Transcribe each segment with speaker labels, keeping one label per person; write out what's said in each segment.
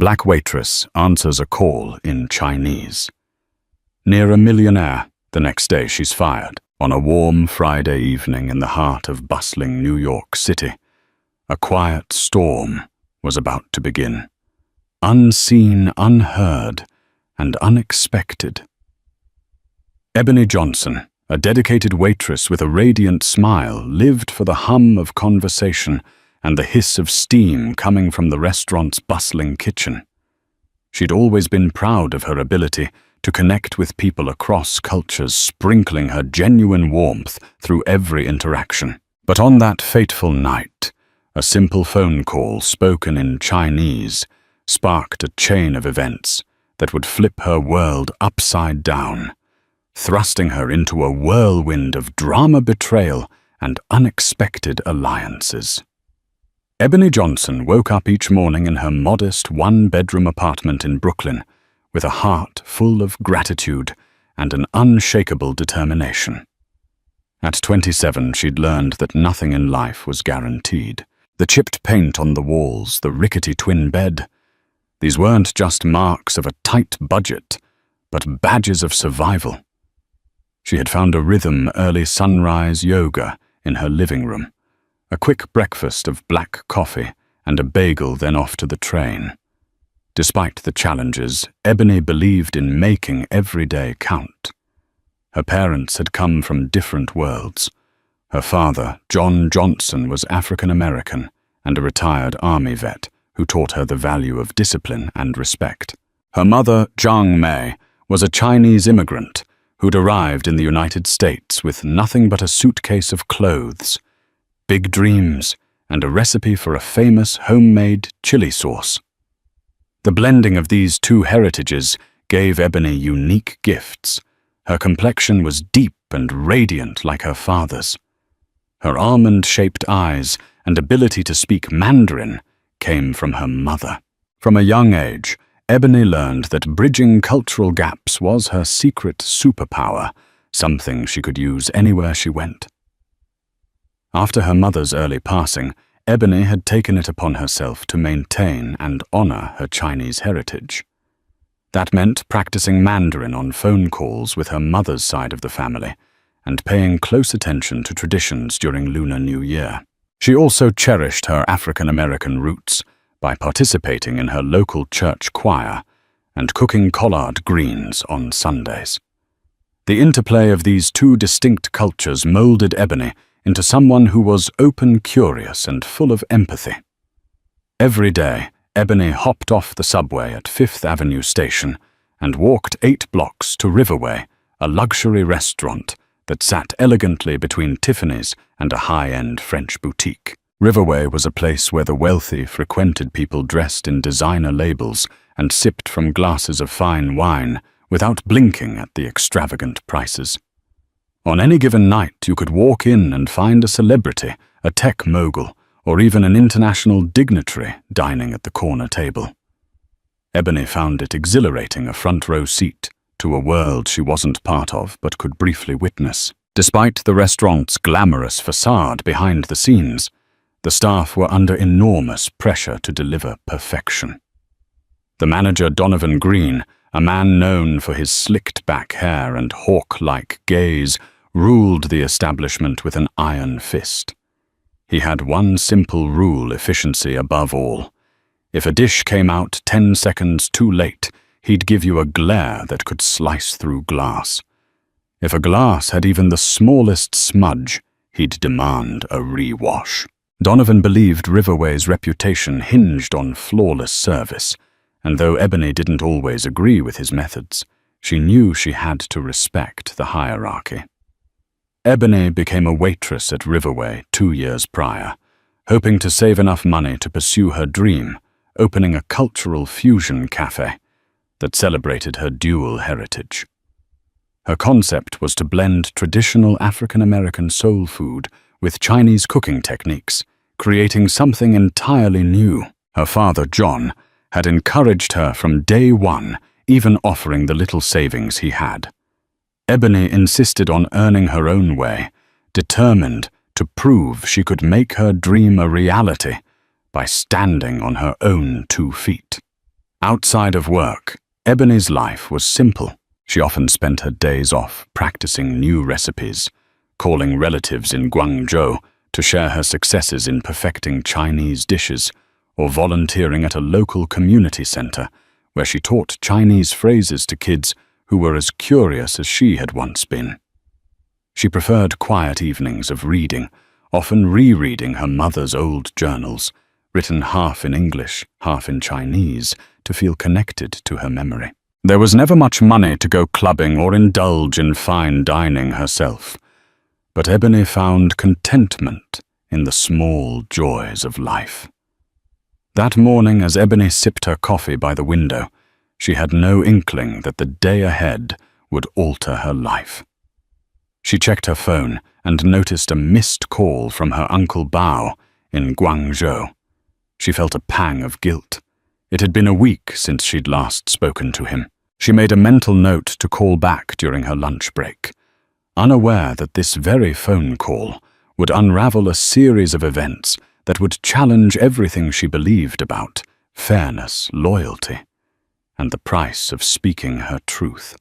Speaker 1: Black Waitress answers a call in Chinese. Near a Millionaire, the next day she's fired. On a warm Friday evening in the heart of bustling New York City, a quiet storm was about to begin. Unseen, unheard, and unexpected. Ebony Johnson, a dedicated waitress with a radiant smile, lived for the hum of conversation and the hiss of steam coming from the restaurant's bustling kitchen. She'd always been proud of her ability to connect with people across cultures, sprinkling her genuine warmth through every interaction. But on that fateful night, a simple phone call spoken in Chinese sparked a chain of events that would flip her world upside down, thrusting her into a whirlwind of drama, betrayal, and unexpected alliances. Ebony Johnson woke up each morning in her modest one-bedroom apartment in Brooklyn with a heart full of gratitude and an unshakable determination. At 27, she'd learned that nothing in life was guaranteed. The chipped paint on the walls, the rickety twin bed, these weren't just marks of a tight budget, but badges of survival. She had found a rhythm early sunrise yoga in her living room, a quick breakfast of black coffee and a bagel, then off to the train. Despite the challenges, Ebony believed in making every day count. Her parents had come from different worlds. Her father, John Johnson, was African American and a retired Army vet who taught her the value of discipline and respect. Her mother, Jiang Mei, was a Chinese immigrant who'd arrived in the United States with nothing but a suitcase of clothes, big dreams, and a recipe for a famous homemade chili sauce. The blending of these two heritages gave Ebony unique gifts. Her complexion was deep and radiant like her father's. Her almond-shaped eyes and ability to speak Mandarin came from her mother. From a young age, Ebony learned that bridging cultural gaps was her secret superpower, something she could use anywhere she went. After her mother's early passing, Ebony had taken it upon herself to maintain and honor her Chinese heritage. That meant practicing Mandarin on phone calls with her mother's side of the family and paying close attention to traditions during Lunar New Year. She also cherished her African American roots by participating in her local church choir and cooking collard greens on Sundays. The interplay of these two distinct cultures molded Ebony into someone who was open, curious, and full of empathy. Every day, Ebony hopped off the subway at Fifth Avenue Station and walked 8 blocks to Riverway, a luxury restaurant that sat elegantly between Tiffany's and a high-end French boutique. Riverway was a place where the wealthy frequented people dressed in designer labels and sipped from glasses of fine wine without blinking at the extravagant prices. On any given night, you could walk in and find a celebrity, a tech mogul, or even an international dignitary dining at the corner table. Ebony found it exhilarating, a front-row seat to a world she wasn't part of but could briefly witness. Despite the restaurant's glamorous facade behind the scenes, the staff were under enormous pressure to deliver perfection. The manager, Donovan Green, a man known for his slicked-back hair and hawk-like gaze, ruled the establishment with an iron fist. He had one simple rule: efficiency above all. If a dish came out 10 seconds too late, he'd give you a glare that could slice through glass. If a glass had even the smallest smudge, he'd demand a rewash. Donovan believed Riverway's reputation hinged on flawless service, and though Ebony didn't always agree with his methods, she knew she had to respect the hierarchy. Ebony became a waitress at Riverway 2 years prior, hoping to save enough money to pursue her dream, opening a cultural fusion cafe that celebrated her dual heritage. Her concept was to blend traditional African-American soul food with Chinese cooking techniques, creating something entirely new. Her father, John, had encouraged her from day one, even offering the little savings he had. Ebony insisted on earning her own way, determined to prove she could make her dream a reality by standing on her own 2 feet. Outside of work, Ebony's life was simple. She often spent her days off practicing new recipes, calling relatives in Guangzhou to share her successes in perfecting Chinese dishes, or volunteering at a local community center where she taught Chinese phrases to kids who were as curious as she had once been. She preferred quiet evenings of reading, often rereading her mother's old journals, written half in English, half in Chinese, to feel connected to her memory. There was never much money to go clubbing or indulge in fine dining herself, but Ebony found contentment in the small joys of life. That morning, as Ebony sipped her coffee by the window, she had no inkling that the day ahead would alter her life. She checked her phone and noticed a missed call from her Uncle Bao in Guangzhou. She felt a pang of guilt. It had been a week since she'd last spoken to him. She made a mental note to call back during her lunch break, unaware that this very phone call would unravel a series of events that would challenge everything she believed about fairness, loyalty, and the price of speaking her truth.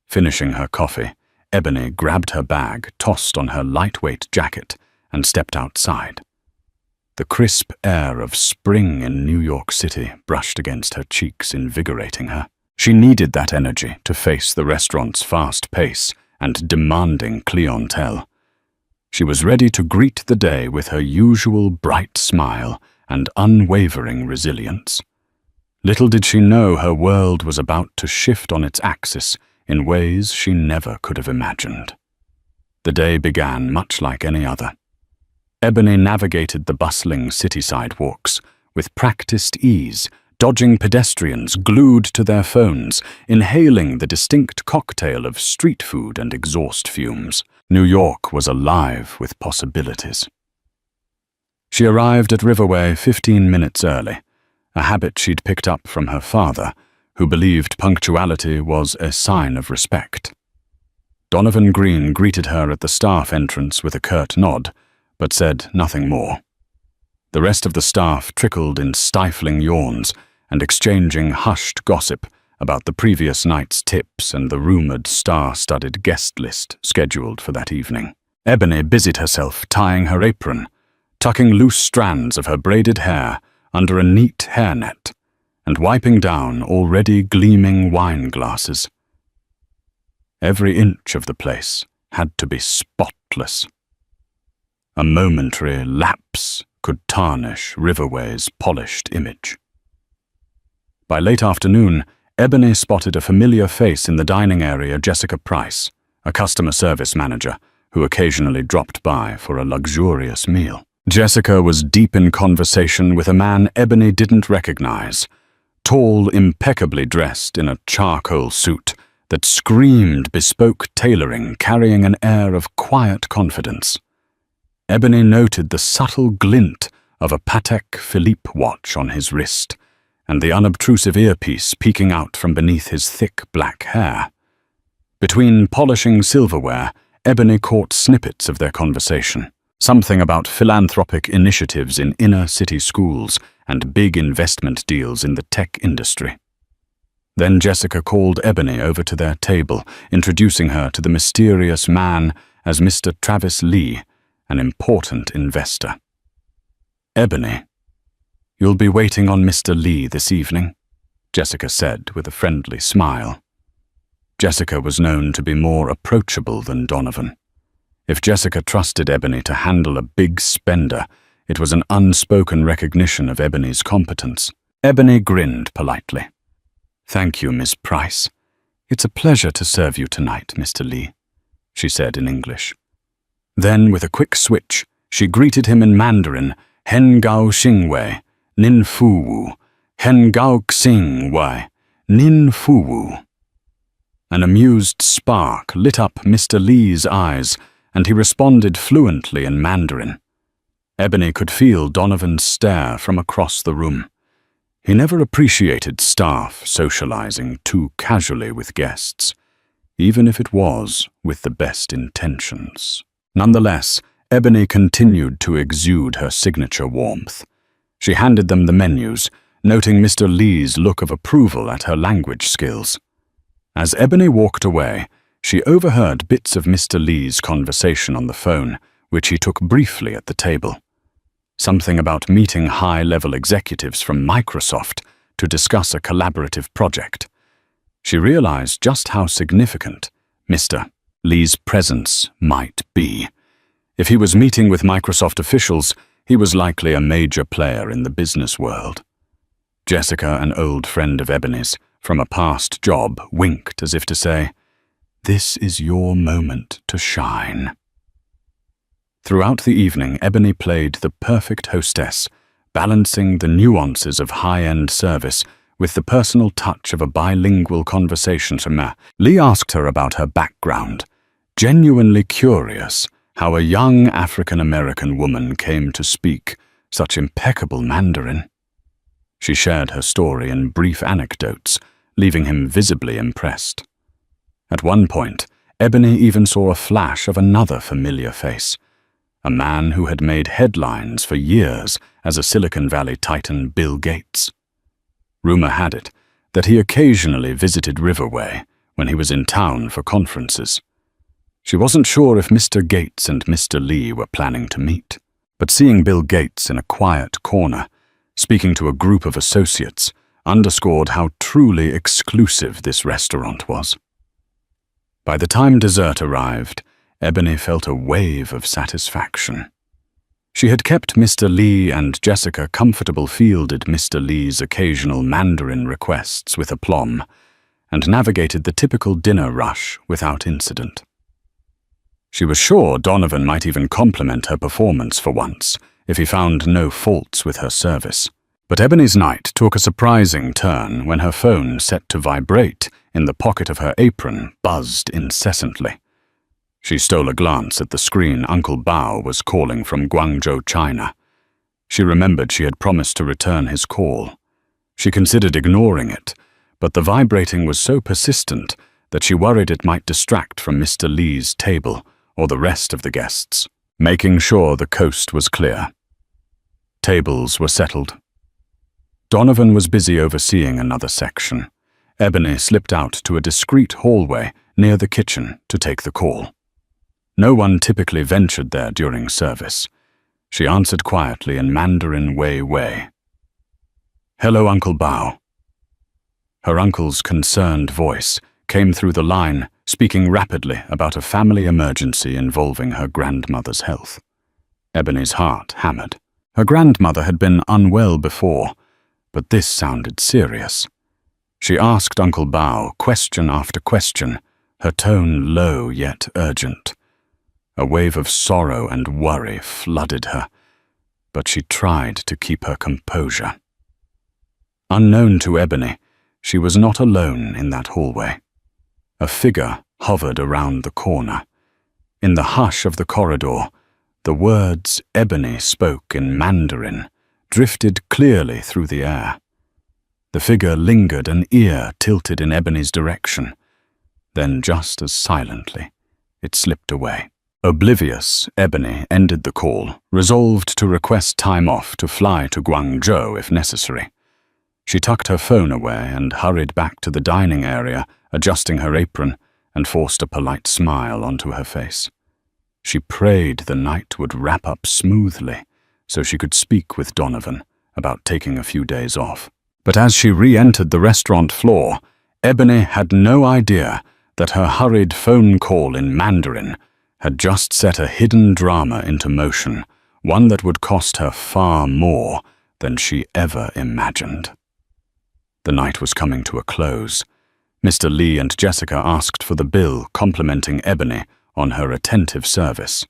Speaker 1: Finishing her coffee, Ebony grabbed her bag, tossed on her lightweight jacket, and stepped outside. The crisp air of spring in New York City brushed against her cheeks, invigorating her. She needed that energy to face the restaurant's fast pace and demanding clientele. She was ready to greet the day with her usual bright smile and unwavering resilience. Little did she know her world was about to shift on its axis in ways she never could have imagined. The day began much like any other. Ebony navigated the bustling city sidewalks with practiced ease, dodging pedestrians glued to their phones, inhaling the distinct cocktail of street food and exhaust fumes. New York was alive with possibilities. She arrived at Riverway 15 minutes early, a habit she'd picked up from her father, who believed punctuality was a sign of respect. Donovan Green greeted her at the staff entrance with a curt nod, but said nothing more. The rest of the staff trickled in stifling yawns and exchanging hushed gossip about the previous night's tips and the rumored star-studded guest list scheduled for that evening. Ebony busied herself tying her apron, tucking loose strands of her braided hair under a neat hairnet, and wiping down already gleaming wine glasses. Every inch of the place had to be spotless. A momentary lapse could tarnish Riverway's polished image. By late afternoon, Ebony spotted a familiar face in the dining area: Jessica Price, a customer service manager who occasionally dropped by for a luxurious meal. Jessica was deep in conversation with a man Ebony didn't recognize, tall, impeccably dressed in a charcoal suit that screamed bespoke tailoring, carrying an air of quiet confidence. Ebony noted the subtle glint of a Patek Philippe watch on his wrist, and the unobtrusive earpiece peeking out from beneath his thick black hair. Between polishing silverware, Ebony caught snippets of their conversation. Something about philanthropic initiatives in inner-city schools and big investment deals in the tech industry. Then Jessica called Ebony over to their table, introducing her to the mysterious man as Mr. Travis Lee, an important investor. "Ebony, you'll be waiting on Mr. Lee this evening," Jessica said with a friendly smile. Jessica was known to be more approachable than Donovan. If Jessica trusted Ebony to handle a big spender, it was an unspoken recognition of Ebony's competence. Ebony grinned politely. "Thank you, Miss Price. It's a pleasure to serve you tonight, Mr. Lee," she said in English. Then, with a quick switch, she greeted him in Mandarin: "Hen gao xing wei, nin fu wu, hen gao xing wei, nin fu wu." An amused spark lit up Mr. Lee's eyes, and he responded fluently in Mandarin. Ebony could feel Donovan's stare from across the room. He never appreciated staff socializing too casually with guests, even if it was with the best intentions. Nonetheless, Ebony continued to exude her signature warmth. She handed them the menus, noting Mr. Lee's look of approval at her language skills. As Ebony walked away, she overheard bits of Mr. Lee's conversation on the phone, which he took briefly at the table. Something about meeting high-level executives from Microsoft to discuss a collaborative project. She realized just how significant Mr. Lee's presence might be. If he was meeting with Microsoft officials, he was likely a major player in the business world. Jessica, an old friend of Ebony's from a past job, winked as if to say, "This is your moment to shine." Throughout the evening, Ebony played the perfect hostess, balancing the nuances of high-end service with the personal touch of a bilingual conversation. Lee asked her about her background, genuinely curious how a young African-American woman came to speak such impeccable Mandarin. She shared her story in brief anecdotes, leaving him visibly impressed. At one point, Ebony even saw a flash of another familiar face, a man who had made headlines for years as a Silicon Valley titan, Bill Gates. Rumor had it that he occasionally visited Riverway when he was in town for conferences. She wasn't sure if Mr. Gates and Mr. Lee were planning to meet, but seeing Bill Gates in a quiet corner, speaking to a group of associates, underscored how truly exclusive this restaurant was. By the time dessert arrived, Ebony felt a wave of satisfaction. She had kept Mr. Lee and Jessica comfortable, fielded Mr. Lee's occasional Mandarin requests with aplomb, and navigated the typical dinner rush without incident. She was sure Donovan might even compliment her performance for once, if he found no faults with her service. But Ebony's night took a surprising turn when her phone, set to vibrate in the pocket of her apron, buzzed incessantly. She stole a glance at the screen. Uncle Bao was calling from Guangzhou, China. She remembered she had promised to return his call. She considered ignoring it, but the vibrating was so persistent that she worried it might distract from Mr. Lee's table or the rest of the guests, making sure the coast was clear. Tables were settled. Donovan was busy overseeing another section. Ebony slipped out to a discreet hallway near the kitchen to take the call. No one typically ventured there during service. She answered quietly in Mandarin Wei. "Hello, Uncle Bao." Her uncle's concerned voice came through the line, speaking rapidly about a family emergency involving her grandmother's health. Ebony's heart hammered. Her grandmother had been unwell before, but this sounded serious. She asked Uncle Bao question after question, her tone low yet urgent. A wave of sorrow and worry flooded her, but she tried to keep her composure. Unknown to Ebony, she was not alone in that hallway. A figure hovered around the corner. In the hush of the corridor, the words Ebony spoke in Mandarin drifted clearly through the air. The figure lingered, an ear tilted in Ebony's direction. Then, just as silently, it slipped away. Oblivious, Ebony ended the call, resolved to request time off to fly to Guangzhou if necessary. She tucked her phone away and hurried back to the dining area, adjusting her apron, and forced a polite smile onto her face. She prayed the night would wrap up smoothly so she could speak with Donovan about taking a few days off. But as she re-entered the restaurant floor, Ebony had no idea that her hurried phone call in Mandarin had just set a hidden drama into motion, one that would cost her far more than she ever imagined. The night was coming to a close. Mr. Lee and Jessica asked for the bill, complimenting Ebony on her attentive service.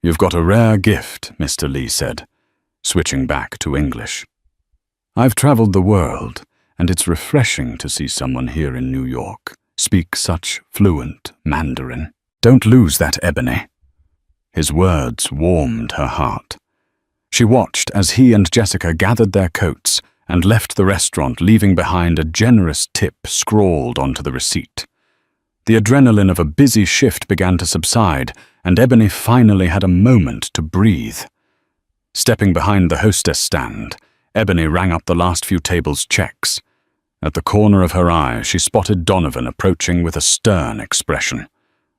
Speaker 1: "You've got a rare gift," Mr. Lee said, switching back to English. "I've traveled the world, and it's refreshing to see someone here in New York speak such fluent Mandarin. Don't lose that, Ebony." His words warmed her heart. She watched as he and Jessica gathered their coats and left the restaurant, leaving behind a generous tip scrawled onto the receipt. The adrenaline of a busy shift began to subside, and Ebony finally had a moment to breathe. Stepping behind the hostess stand, Ebony rang up the last few tables' checks. At the corner of her eye, she spotted Donovan approaching with a stern expression.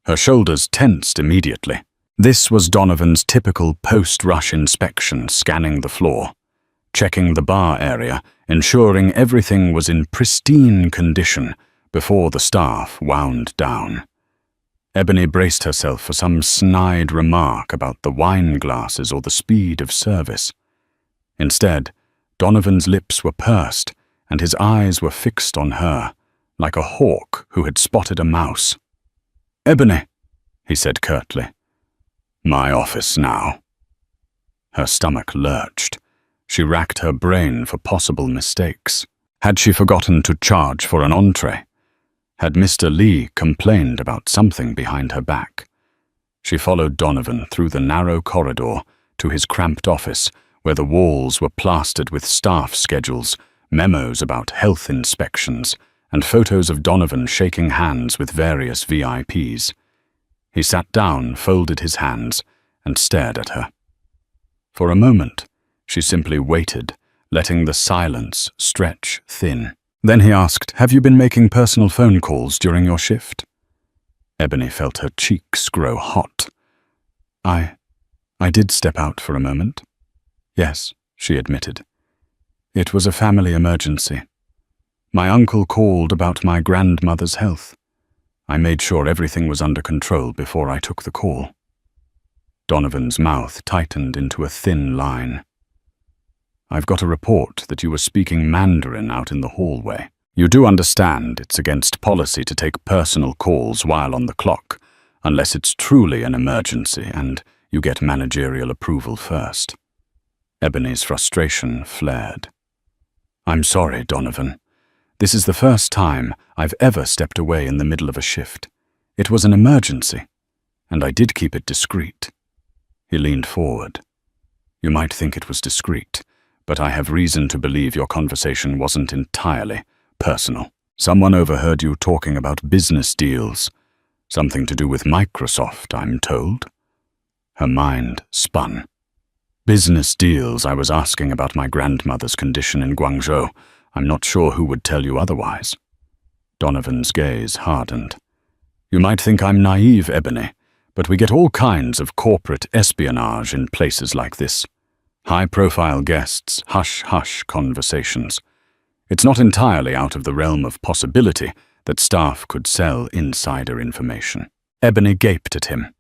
Speaker 1: Her shoulders tensed immediately. This was Donovan's typical post-rush inspection, scanning the floor, checking the bar area, ensuring everything was in pristine condition before the staff wound down. Ebony braced herself for some snide remark about the wine glasses or the speed of service. Instead, Donovan's lips were pursed, and his eyes were fixed on her, like a hawk who had spotted a mouse. "Ebony," he said curtly. "My office now." Her stomach lurched. She racked her brain for possible mistakes. Had she forgotten to charge for an entree? Had Mr. Lee complained about something behind her back? She followed Donovan through the narrow corridor to his cramped office, where the walls were plastered with staff schedules, memos about health inspections, and photos of Donovan shaking hands with various VIPs. He sat down, folded his hands, and stared at her. For a moment, she simply waited, letting the silence stretch thin. Then he asked, "Have you been making personal phone calls during your shift?" Ebony felt her cheeks grow hot. I did step out for a moment." "Yes," she admitted. "It was a family emergency. My uncle called about my grandmother's health. I made sure everything was under control before I took the call." Donovan's mouth tightened into a thin line. "I've got a report that you were speaking Mandarin out in the hallway. You do understand it's against policy to take personal calls while on the clock, unless it's truly an emergency and you get managerial approval first." Ebony's frustration flared. "I'm sorry, Donovan. This is the first time I've ever stepped away in the middle of a shift. It was an emergency, and I did keep it discreet." He leaned forward. "You might think it was discreet, but I have reason to believe your conversation wasn't entirely personal. Someone overheard you talking about business deals. Something to do with Microsoft, I'm told." Her mind spun. "Business deals? I was asking about my grandmother's condition in Guangzhou. I'm not sure who would tell you otherwise." Donovan's gaze hardened. "You might think I'm naive, Ebony, but we get all kinds of corporate espionage in places like this. High-profile guests, hush-hush conversations. It's not entirely out of the realm of possibility that staff could sell insider information." Ebony gaped at him.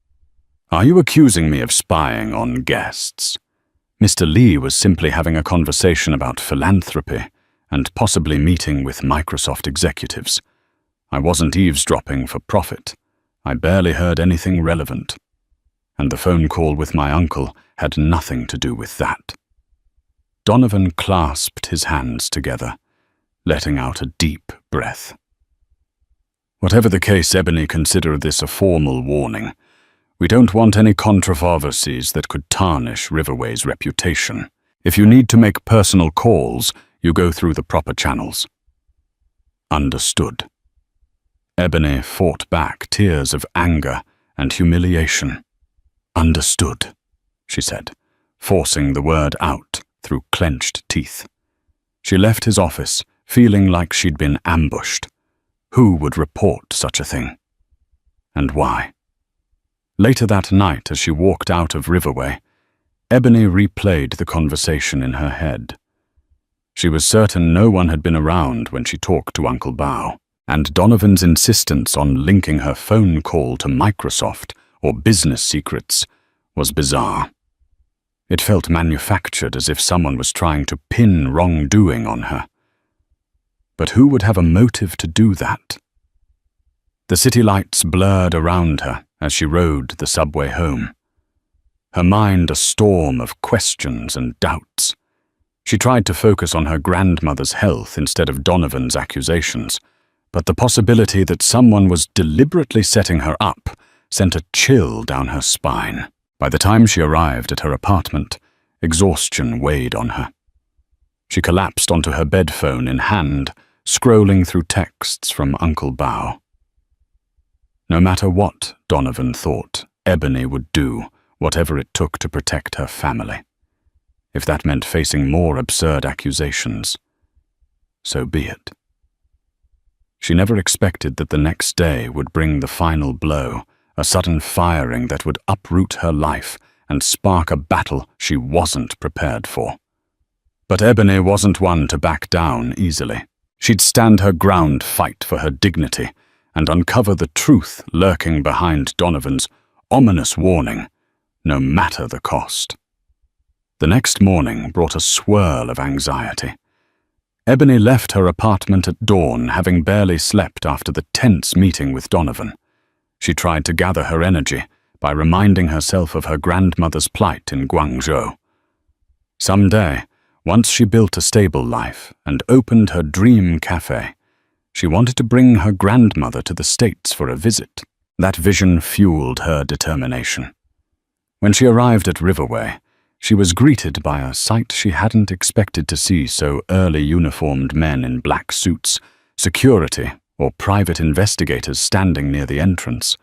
Speaker 1: "Are you accusing me of spying on guests?" Mr. Lee was simply having a conversation about philanthropy and possibly meeting with Microsoft executives. I wasn't eavesdropping for profit. I barely heard anything relevant. And the phone call with my uncle had nothing to do with that. Donovan clasped his hands together, letting out a deep breath. "Whatever the case, Ebony, consider this a formal warning. We don't want any controversies that could tarnish Riverway's reputation. If you need to make personal calls, you go through the proper channels." "Understood." Ebony fought back tears of anger and humiliation. "Understood," she said, forcing the word out through clenched teeth. She left his office, feeling like she'd been ambushed. Who would report such a thing? And why? Later that night, as she walked out of Riverway, Ebony replayed the conversation in her head. She was certain no one had been around when she talked to Uncle Bao, and Donovan's insistence on linking her phone call to Microsoft or business secrets was bizarre. It felt manufactured, as if someone was trying to pin wrongdoing on her. But who would have a motive to do that? The city lights blurred around her as she rode the subway home. Her mind a storm of questions and doubts. She tried to focus on her grandmother's health instead of Donovan's accusations, but the possibility that someone was deliberately setting her up sent a chill down her spine. By the time she arrived at her apartment, exhaustion weighed on her. She collapsed onto her bed phone in hand, scrolling through texts from Uncle Bao. No matter what Donovan thought, Ebony would do whatever it took to protect her family. if that meant facing more absurd accusations. So be it. She never expected that the next day would bring the final blow, a sudden firing that would uproot her life and spark a battle she wasn't prepared for. But Ebony wasn't one to back down easily. She'd stand her ground, fight for her dignity, and uncover the truth lurking behind Donovan's ominous warning, no matter the cost. The next morning brought a swirl of anxiety. Ebony left her apartment at dawn, having barely slept after the tense meeting with Donovan. She tried to gather her energy by reminding herself of her grandmother's plight in Guangzhou. Someday, once she built a stable life and opened her dream cafe, she wanted to bring her grandmother to the States for a visit. That vision fueled her determination. When she arrived at Riverway, she was greeted by a sight she hadn't expected to see: so early uniformed men in black suits, security or private investigators standing near the entrance.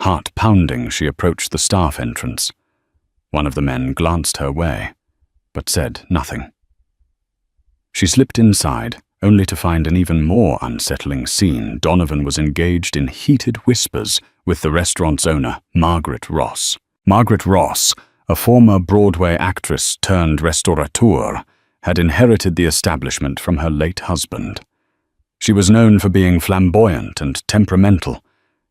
Speaker 1: Heart-pounding, she approached the staff entrance. One of the men glanced her way, but said nothing. She slipped inside, only to find an even more unsettling scene. Donovan was engaged in heated whispers with the restaurant's owner, Margaret Ross. Margaret Ross, a former Broadway actress turned restaurateur, had inherited the establishment from her late husband. She was known for being flamboyant and temperamental,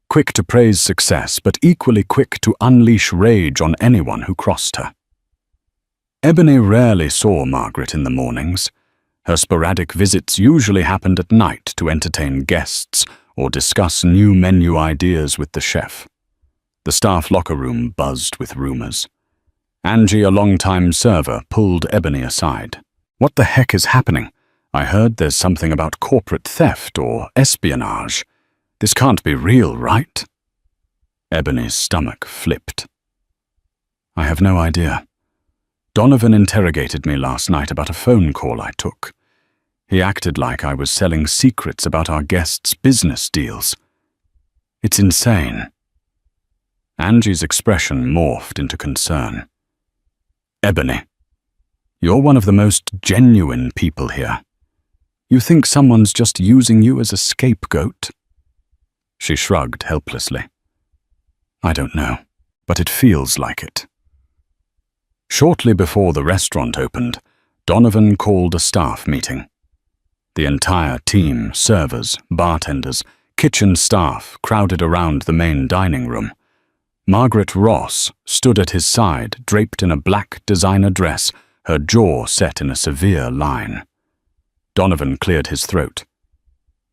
Speaker 1: quick to praise success, but equally quick to unleash rage on anyone who crossed her. Ebony rarely saw Margaret in the mornings. Her sporadic visits usually happened at night to entertain guests or discuss new menu ideas with the chef. The staff locker room buzzed with rumors. Angie, a longtime server, pulled Ebony aside. "What the heck is happening? I heard there's something about corporate theft or espionage. This can't be real, right?" Ebony's stomach flipped. "I have no idea. Donovan interrogated me last night about a phone call I took. He acted like I was selling secrets about our guests' business deals. It's insane." Angie's expression morphed into concern. "Ebony, you're one of the most genuine people here. You think someone's just using you as a scapegoat?" She shrugged helplessly. "I don't know, but it feels like it." Shortly before the restaurant opened, Donovan called a staff meeting. The entire team, servers, bartenders, kitchen staff, crowded around the main dining room. Margaret Ross stood at his side, draped in a black designer dress, her jaw set in a severe line. Donovan cleared his throat.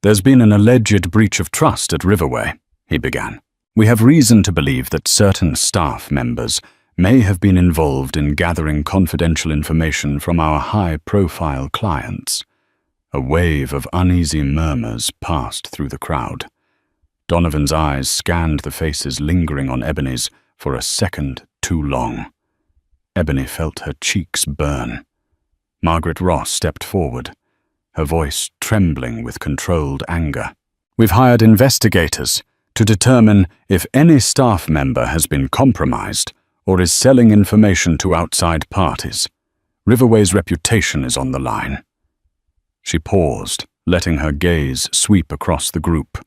Speaker 1: "There's been an alleged breach of trust at Riverway," he began. "We have reason to believe that certain staff members may have been involved in gathering confidential information from our high-profile clients." A wave of uneasy murmurs passed through the crowd. Donovan's eyes scanned the faces lingering on Ebony's for a second too long. Ebony felt her cheeks burn. Margaret Ross stepped forward, her voice trembling with controlled anger. "We've hired investigators to determine if any staff member has been compromised or is selling information to outside parties. Riverway's reputation is on the line." She paused, letting her gaze sweep across the group.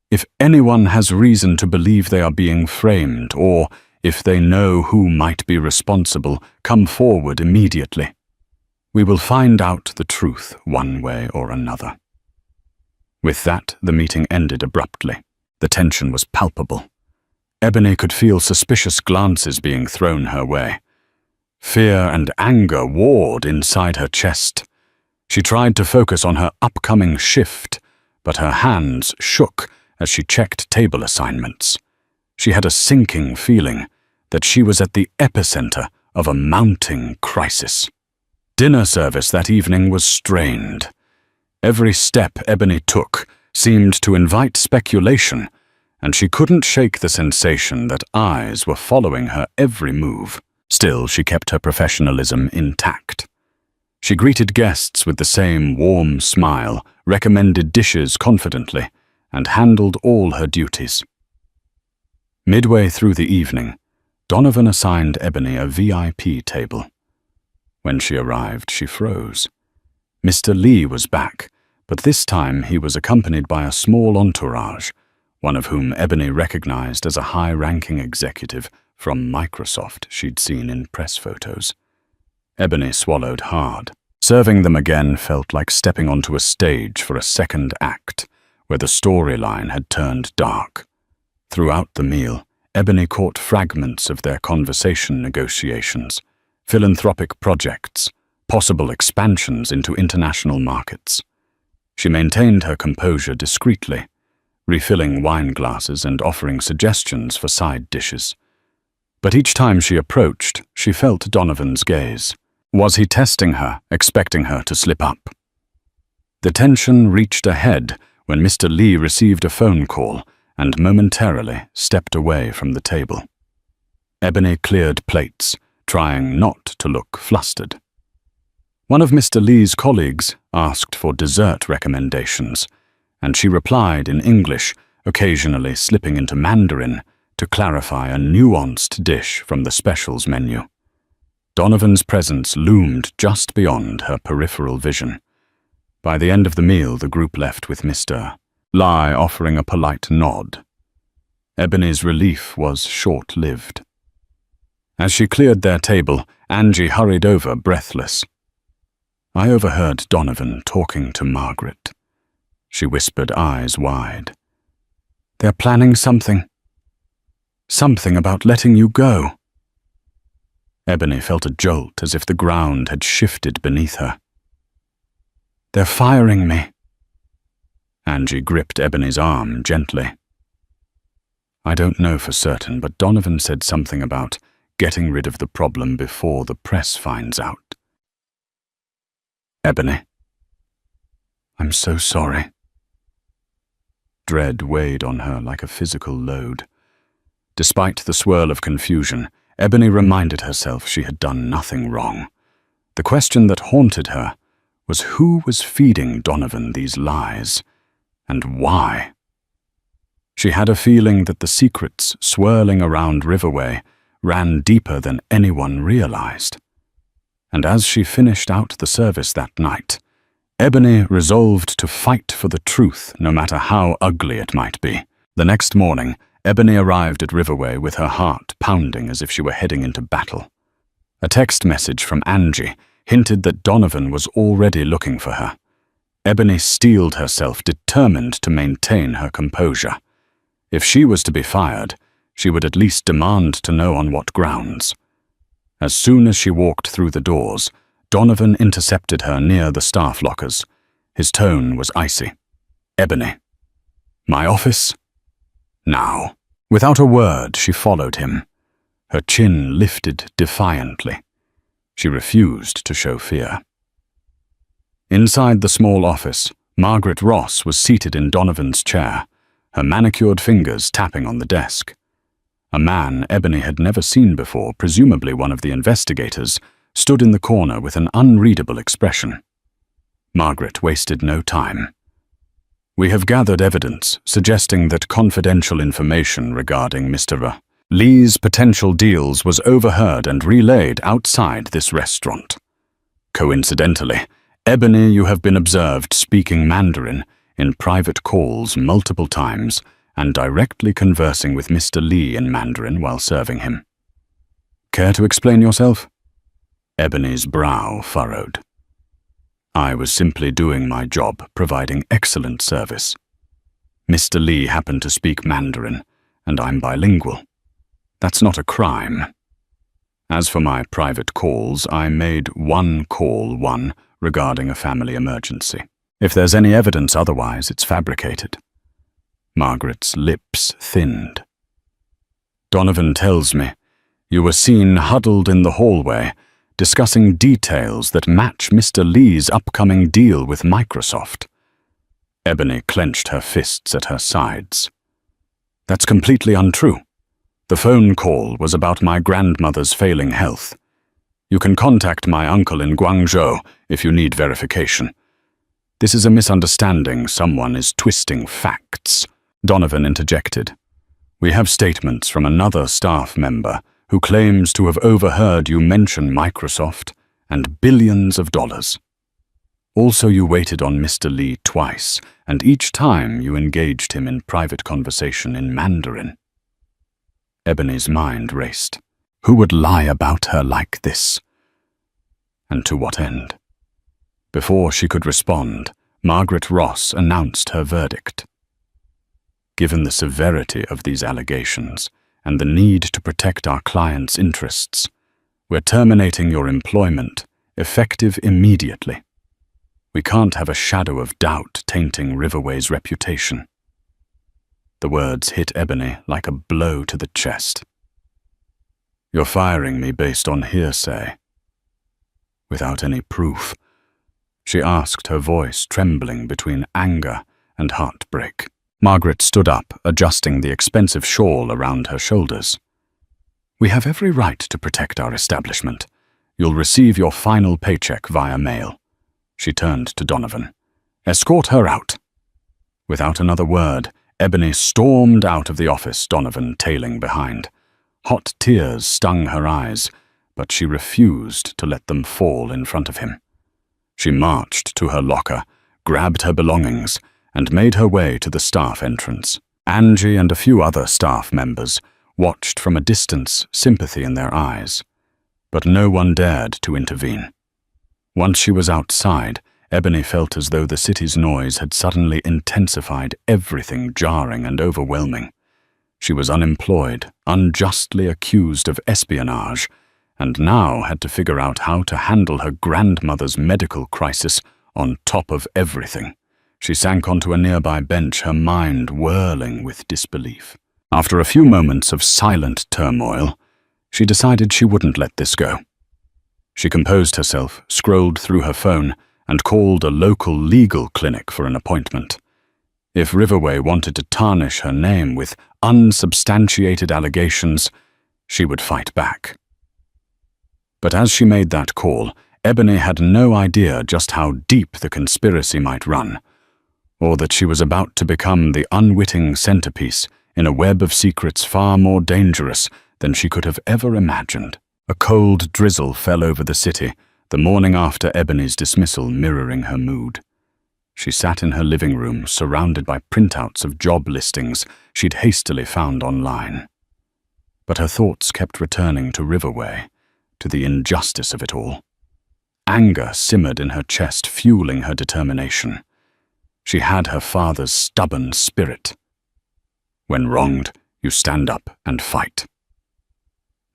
Speaker 1: "If anyone has reason to believe they are being framed, or if they know who might be responsible, come forward immediately. We will find out the truth one way or another." With that, the meeting ended abruptly. The tension was palpable. Ebony could feel suspicious glances being thrown her way. Fear and anger warred inside her chest. She tried to focus on her upcoming shift, but her hands shook as she checked table assignments. She had a sinking feeling that she was at the epicenter of a mounting crisis. Dinner service that evening was strained. Every step Ebony took seemed to invite speculation, and she couldn't shake the sensation that eyes were following her every move. Still, she kept her professionalism intact. She greeted guests with the same warm smile, recommended dishes confidently, and handled all her duties. Midway through the evening, Donovan assigned Ebony a VIP table. When she arrived, she froze. Mr. Lee was back, but this time he was accompanied by a small entourage, one of whom Ebony recognized as a high-ranking executive from Microsoft she'd seen in press photos. Ebony swallowed hard. Serving them again felt like stepping onto a stage for a second act, where the storyline had turned dark. Throughout the meal, Ebony caught fragments of their conversation negotiations, philanthropic projects, possible expansions into international markets. She maintained her composure discreetly, refilling wine glasses and offering suggestions for side dishes. But each time she approached, she felt Donovan's gaze. Was he testing her, expecting her to slip up? The tension reached a head when Mr. Lee received a phone call and momentarily stepped away from the table. Ebony cleared plates, trying not to look flustered. One of Mr. Lee's colleagues asked for dessert recommendations, and she replied in English, occasionally slipping into Mandarin to clarify a nuanced dish from the specials menu. Donovan's presence loomed just beyond her peripheral vision. By the end of the meal, the group left with Mr. Lee offering a polite nod. Ebony's relief was short-lived. As she cleared their table, Angie hurried over, breathless. I overheard Donovan talking to Margaret. She whispered, eyes wide. They're planning something. Something about letting you go. Ebony felt a jolt as if the ground had shifted beneath her. They're firing me. Angie gripped Ebony's arm gently. I don't know for certain, but Donovan said something about getting rid of the problem before the press finds out. Ebony. I'm so sorry. Dread weighed on her like a physical load. Despite the swirl of confusion, Ebony reminded herself she had done nothing wrong. The question that haunted her was who was feeding Donovan these lies, and why? She had a feeling that the secrets swirling around Riverway ran deeper than anyone realized. And as she finished out the service that night, Ebony resolved to fight for the truth, no matter how ugly it might be. The next morning, Ebony arrived at Riverway with her heart pounding as if she were heading into battle. A text message from Angie hinted that Donovan was already looking for her. Ebony steeled herself, determined to maintain her composure. If she was to be fired, she would at least demand to know on what grounds. As soon as she walked through the doors, Donovan intercepted her near the staff lockers. His tone was icy. Ebony. My office? Now. Without a word, she followed him. Her chin lifted defiantly. She refused to show fear. Inside the small office, Margaret Ross was seated in Donovan's chair, her manicured fingers tapping on the desk. A man Ebony had never seen before, presumably one of the investigators, stood in the corner with an unreadable expression. Margaret wasted no time. We have gathered evidence suggesting that confidential information regarding Mr. Lee's potential deals was overheard and relayed outside this restaurant. Coincidentally, Ebony, you have been observed speaking Mandarin in private calls multiple times and directly conversing with Mr. Lee in Mandarin while serving him. Care to explain yourself? Ebony's brow furrowed. I was simply doing my job, providing excellent service. Mr. Lee happened to speak Mandarin, and I'm bilingual. That's not a crime. As for my private calls, I made one call regarding a family emergency. If there's any evidence otherwise, it's fabricated. Margaret's lips thinned. Donovan tells me you were seen huddled in the hallway, discussing details that match Mr. Lee's upcoming deal with Microsoft. Ebony clenched her fists at her sides. That's completely untrue. The phone call was about my grandmother's failing health. You can contact my uncle in Guangzhou if you need verification. This is a misunderstanding. Someone is twisting facts. Donovan interjected. We have statements from another staff member who claims to have overheard you mention Microsoft and billions of dollars. Also, you waited on Mr. Li twice, and each time you engaged him in private conversation in Mandarin. Ebony's mind raced. Who would lie about her like this? And to what end? Before she could respond, Margaret Ross announced her verdict. Given the severity of these allegations and the need to protect our client's interests, we're terminating your employment, effective immediately. We can't have a shadow of doubt tainting Riverway's reputation. The words hit Ebony like a blow to the chest. You're firing me based on hearsay. Without any proof, she asked, her voice trembling between anger and heartbreak. Margaret stood up, adjusting the expensive shawl around her shoulders. We have every right to protect our establishment. You'll receive your final paycheck via mail. She turned to Donovan. Escort her out. Without another word, Ebony stormed out of the office, Donovan tailing behind. Hot tears stung her eyes, but she refused to let them fall in front of him. She marched to her locker, grabbed her belongings, and made her way to the staff entrance. Angie and a few other staff members watched from a distance, sympathy in their eyes. But no one dared to intervene. Once she was outside, Ebony felt as though the city's noise had suddenly intensified, everything jarring and overwhelming. She was unemployed, unjustly accused of espionage, and now had to figure out how to handle her grandmother's medical crisis on top of everything. She sank onto a nearby bench, her mind whirling with disbelief. After a few moments of silent turmoil, she decided she wouldn't let this go. She composed herself, scrolled through her phone, and called a local legal clinic for an appointment. If Riverway wanted to tarnish her name with unsubstantiated allegations, she would fight back. But as she made that call, Ebony had no idea just how deep the conspiracy might run, or that she was about to become the unwitting centerpiece in a web of secrets far more dangerous than she could have ever imagined. A cold drizzle fell over the city, the morning after Ebony's dismissal mirroring her mood. She sat in her living room, surrounded by printouts of job listings she'd hastily found online. But her thoughts kept returning to Riverway, to the injustice of it all. Anger simmered in her chest, fueling her determination. She had her father's stubborn spirit. When wronged, you stand up and fight.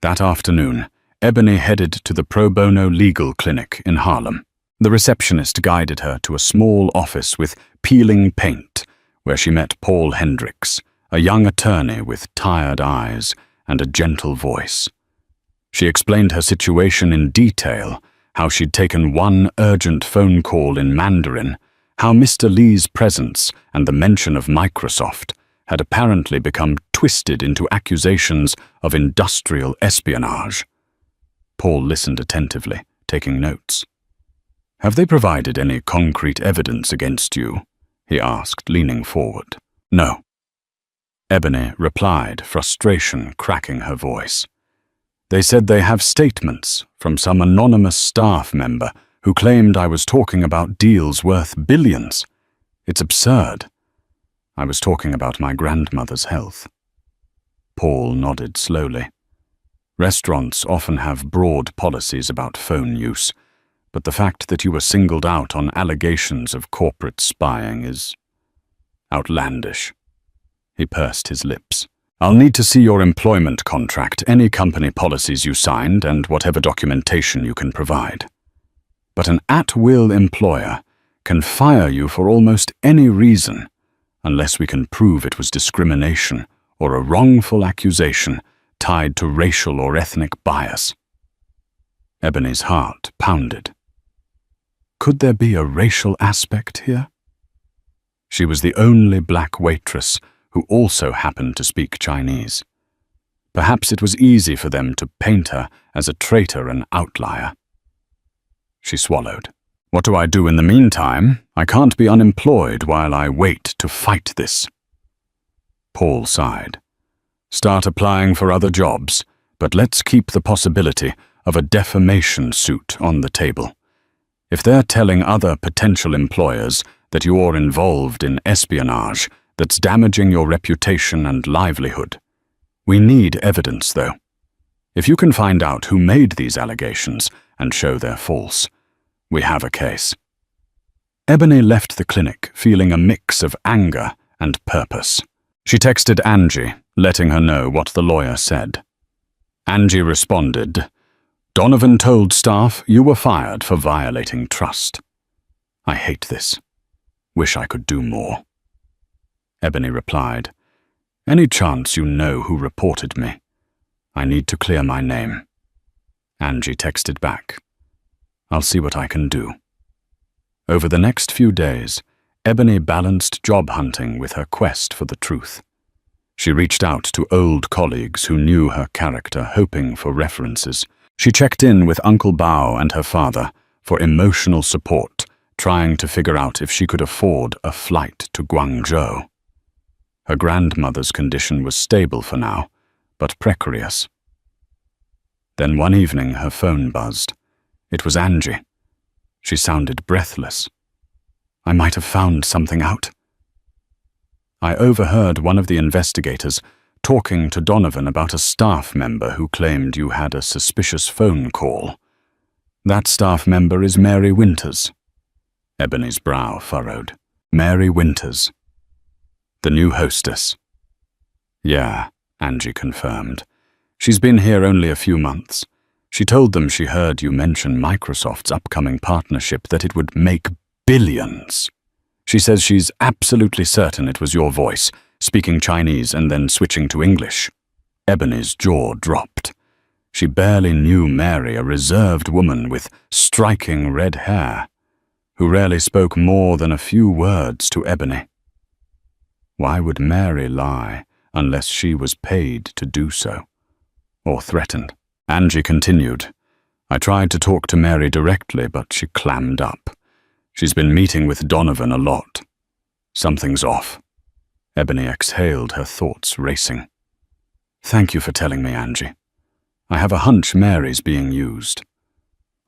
Speaker 1: That afternoon, Ebony headed to the pro bono legal clinic in Harlem. The receptionist guided her to a small office with peeling paint, where she met Paul Hendricks, a young attorney with tired eyes and a gentle voice. She explained her situation in detail, how she'd taken one urgent phone call in Mandarin, how Mr. Li's presence and the mention of Microsoft had apparently become twisted into accusations of industrial espionage. Paul listened attentively, taking notes. Have they provided any concrete evidence against you? He asked, leaning forward. No. Ebony replied, frustration cracking her voice. They said they have statements from some anonymous staff member who claimed I was talking about deals worth billions. It's absurd. I was talking about my grandmother's health. Paul nodded slowly. Restaurants often have broad policies about phone use, but the fact that you were singled out on allegations of corporate spying is outlandish. He pursed his lips. I'll need to see your employment contract, any company policies you signed, and whatever documentation you can provide. But an at-will employer can fire you for almost any reason, unless we can prove it was discrimination or a wrongful accusation tied to racial or ethnic bias. Ebony's heart pounded. Could there be a racial aspect here? She was the only black waitress who also happened to speak Chinese. Perhaps it was easy for them to paint her as a traitor and outlier. She swallowed. What do I do in the meantime? I can't be unemployed while I wait to fight this. Paul sighed. Start applying for other jobs, but let's keep the possibility of a defamation suit on the table. If they're telling other potential employers that you're involved in espionage that's damaging your reputation and livelihood. We need evidence, though. If you can find out who made these allegations and show they're false, we have a case. Ebony left the clinic feeling a mix of anger and purpose. She texted Angie, letting her know what the lawyer said. Angie responded, "Donovan told staff you were fired for violating trust. I hate this. Wish I could do more." Ebony replied, "Any chance you know who reported me? I need to clear my name." Angie texted back, "I'll see what I can do." Over the next few days, Ebony balanced job hunting with her quest for the truth. She reached out to old colleagues who knew her character, hoping for references. She checked in with Uncle Bao and her father for emotional support, trying to figure out if she could afford a flight to Guangzhou. Her grandmother's condition was stable for now, but precarious. Then one evening her phone buzzed. It was Angie. She sounded breathless. "I might have found something out." I overheard one of the investigators talking to Donovan about a staff member who claimed you had a suspicious phone call. That staff member is Mary Winters. Ebony's brow furrowed. Mary Winters. The new hostess. Yeah, Angie confirmed. She's been here only a few months. She told them she heard you mention Microsoft's upcoming partnership, that it would make billions. She says she's absolutely certain it was your voice, speaking Chinese and then switching to English. Ebony's jaw dropped. She barely knew Mary, a reserved woman with striking red hair, who rarely spoke more than a few words to Ebony. Why would Mary lie unless she was paid to do so, or threatened? Angie continued, "I tried to talk to Mary directly, but she clammed up. She's been meeting with Donovan a lot. Something's off." Ebony exhaled, her thoughts racing. "Thank you for telling me, Angie. I have a hunch Mary's being used.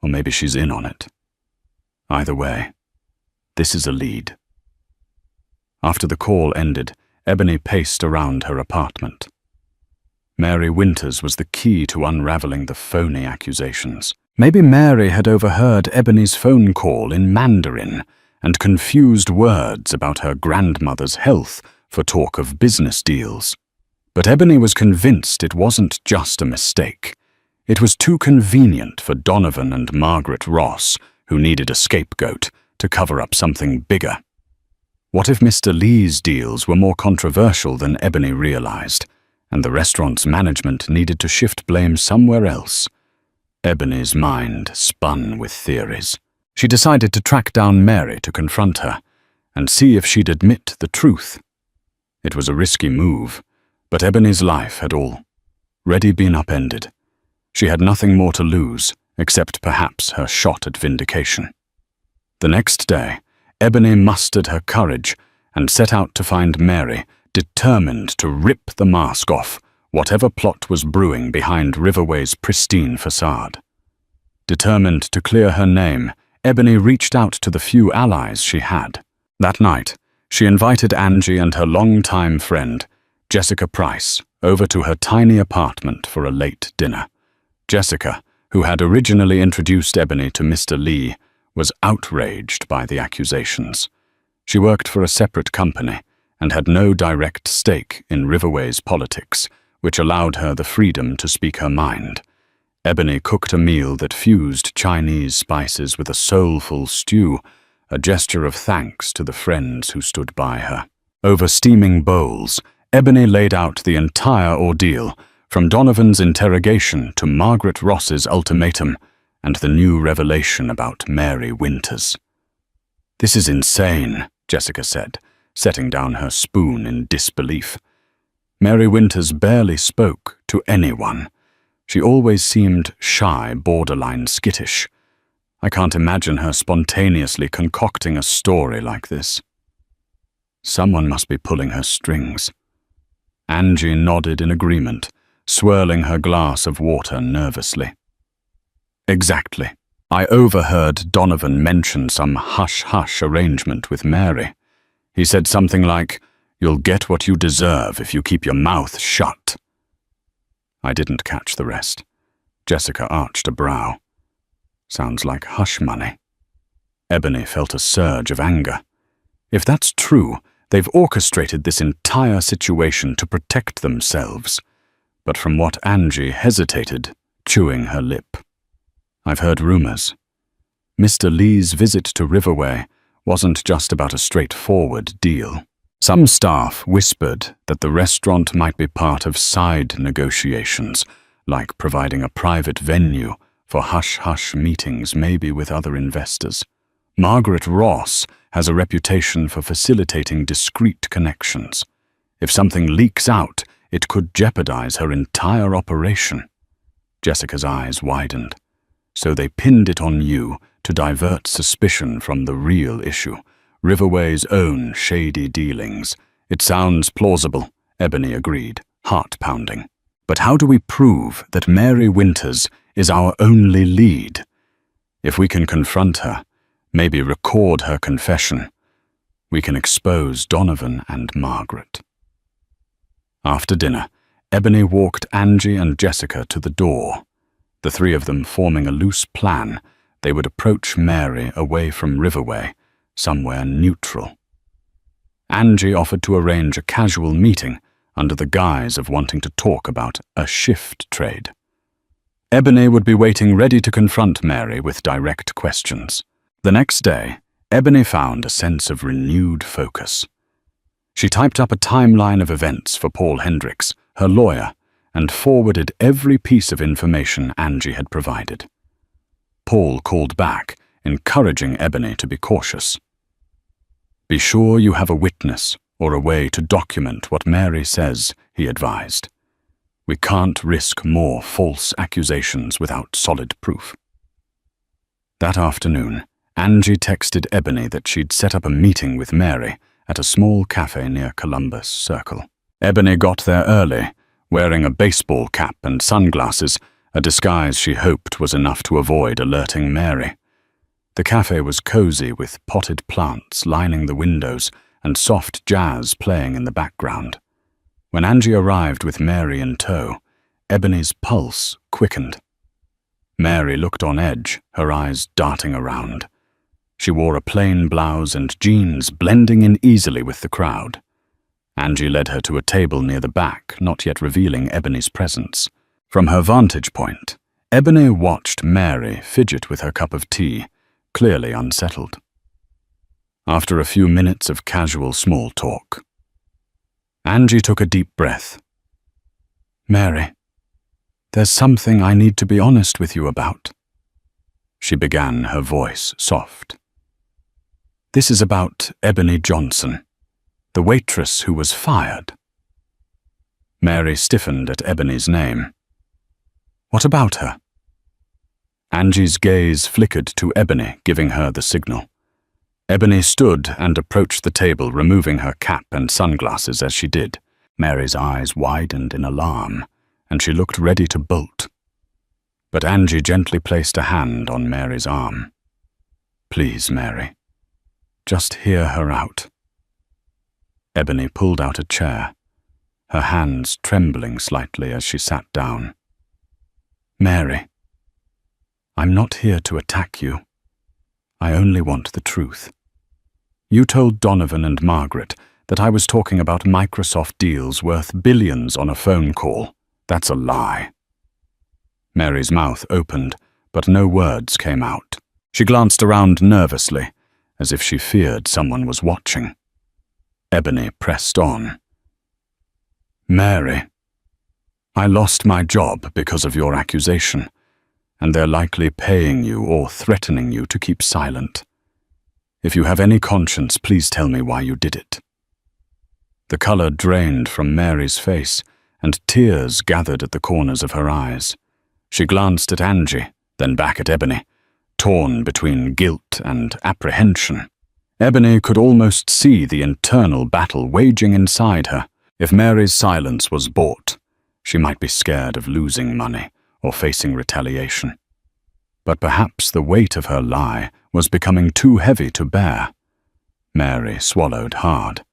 Speaker 1: Or maybe she's in on it. Either way, this is a lead." After the call ended, Ebony paced around her apartment. Mary Winters was the key to unraveling the phony accusations. Maybe Mary had overheard Ebony's phone call in Mandarin and confused words about her grandmother's health for talk of business deals. But Ebony was convinced it wasn't just a mistake. It was too convenient for Donovan and Margaret Ross, who needed a scapegoat, to cover up something bigger. What if Mr. Lee's deals were more controversial than Ebony realized, and the restaurant's management needed to shift blame somewhere else? Ebony's mind spun with theories. She decided to track down Mary to confront her and see if she'd admit the truth. It was a risky move, but Ebony's life had already been upended. She had nothing more to lose, except perhaps her shot at vindication. The next day, Ebony mustered her courage and set out to find Mary, determined to rip the mask off whatever plot was brewing behind Riverway's pristine facade. Determined to clear her name, Ebony reached out to the few allies she had. That night, she invited Angie and her longtime friend, Jessica Price, over to her tiny apartment for a late dinner. Jessica, who had originally introduced Ebony to Mr. Lee, was outraged by the accusations. She worked for a separate company and had no direct stake in Riverway's politics, which allowed her the freedom to speak her mind. Ebony cooked a meal that fused Chinese spices with a soulful stew, a gesture of thanks to the friends who stood by her. Over steaming bowls, Ebony laid out the entire ordeal, from Donovan's interrogation to Margaret Ross's ultimatum and the new revelation about Mary Winters. "This is insane," Jessica said, setting down her spoon in disbelief. Mary Winters barely spoke to anyone. She always seemed shy, borderline skittish. I can't imagine her spontaneously concocting a story like this. Someone must be pulling her strings. Angie nodded in agreement, swirling her glass of water nervously. Exactly. I overheard Donovan mention some hush-hush arrangement with Mary. He said something like, "You'll get what you deserve if you keep your mouth shut." I didn't catch the rest. Jessica arched a brow. Sounds like hush money. Ebony felt a surge of anger. If that's true, they've orchestrated this entire situation to protect themselves. But from what Angie hesitated, chewing her lip. I've heard rumors. Mr. Lee's visit to Riverway wasn't just about a straightforward deal. Some staff whispered that the restaurant might be part of side negotiations, like providing a private venue for hush-hush meetings, maybe with other investors. Margaret Ross has a reputation for facilitating discreet connections. If something leaks out, it could jeopardize her entire operation. Jessica's eyes widened. So they pinned it on you to divert suspicion from the real issue, Riverway's own shady dealings. It sounds plausible, Ebony agreed, heart-pounding. But how do we prove that Mary Winters is our only lead? If we can confront her, maybe record her confession, we can expose Donovan and Margaret. After dinner, Ebony walked Angie and Jessica to the door. The three of them forming a loose plan, they would approach Mary away from Riverway, somewhere neutral. Angie offered to arrange a casual meeting under the guise of wanting to talk about a shift trade. Ebony would be waiting ready to confront Mary with direct questions. The next day, Ebony found a sense of renewed focus. She typed up a timeline of events for Paul Hendricks, her lawyer, and forwarded every piece of information Angie had provided. Paul called back, encouraging Ebony to be cautious. "Be sure you have a witness or a way to document what Mary says," he advised. "We can't risk more false accusations without solid proof." That afternoon, Angie texted Ebony that she'd set up a meeting with Mary at a small cafe near Columbus Circle. Ebony got there early, wearing a baseball cap and sunglasses, a disguise she hoped was enough to avoid alerting Mary. The cafe was cozy with potted plants lining the windows and soft jazz playing in the background. When Angie arrived with Mary in tow, Ebony's pulse quickened. Mary looked on edge, her eyes darting around. She wore a plain blouse and jeans, blending in easily with the crowd. Angie led her to a table near the back, not yet revealing Ebony's presence. From her vantage point, Ebony watched Mary fidget with her cup of tea, clearly unsettled. After a few minutes of casual small talk, Angie took a deep breath. "Mary, there's something I need to be honest with you about," she began, her voice soft. "This is about Ebony Johnson, the waitress who was fired." Mary stiffened at Ebony's name. "What about her?" Angie's gaze flickered to Ebony, giving her the signal. Ebony stood and approached the table, removing her cap and sunglasses as she did. Mary's eyes widened in alarm, and she looked ready to bolt. But Angie gently placed a hand on Mary's arm. "Please, Mary, just hear her out." Ebony pulled out a chair, her hands trembling slightly as she sat down. "Mary, I'm not here to attack you. I only want the truth. You told Donovan and Margaret that I was talking about Microsoft deals worth billions on a phone call. That's a lie." Mary's mouth opened, but no words came out. She glanced around nervously, as if she feared someone was watching. Ebony pressed on. "Mary, I lost my job because of your accusation, and they're likely paying you or threatening you to keep silent. If you have any conscience, please tell me why you did it." The color drained from Mary's face, and tears gathered at the corners of her eyes. She glanced at Angie, then back at Ebony, torn between guilt and apprehension. Ebony could almost see the internal battle waging inside her. If Mary's silence was bought, she might be scared of losing money or facing retaliation. But perhaps the weight of her lie was becoming too heavy to bear. Mary swallowed hard.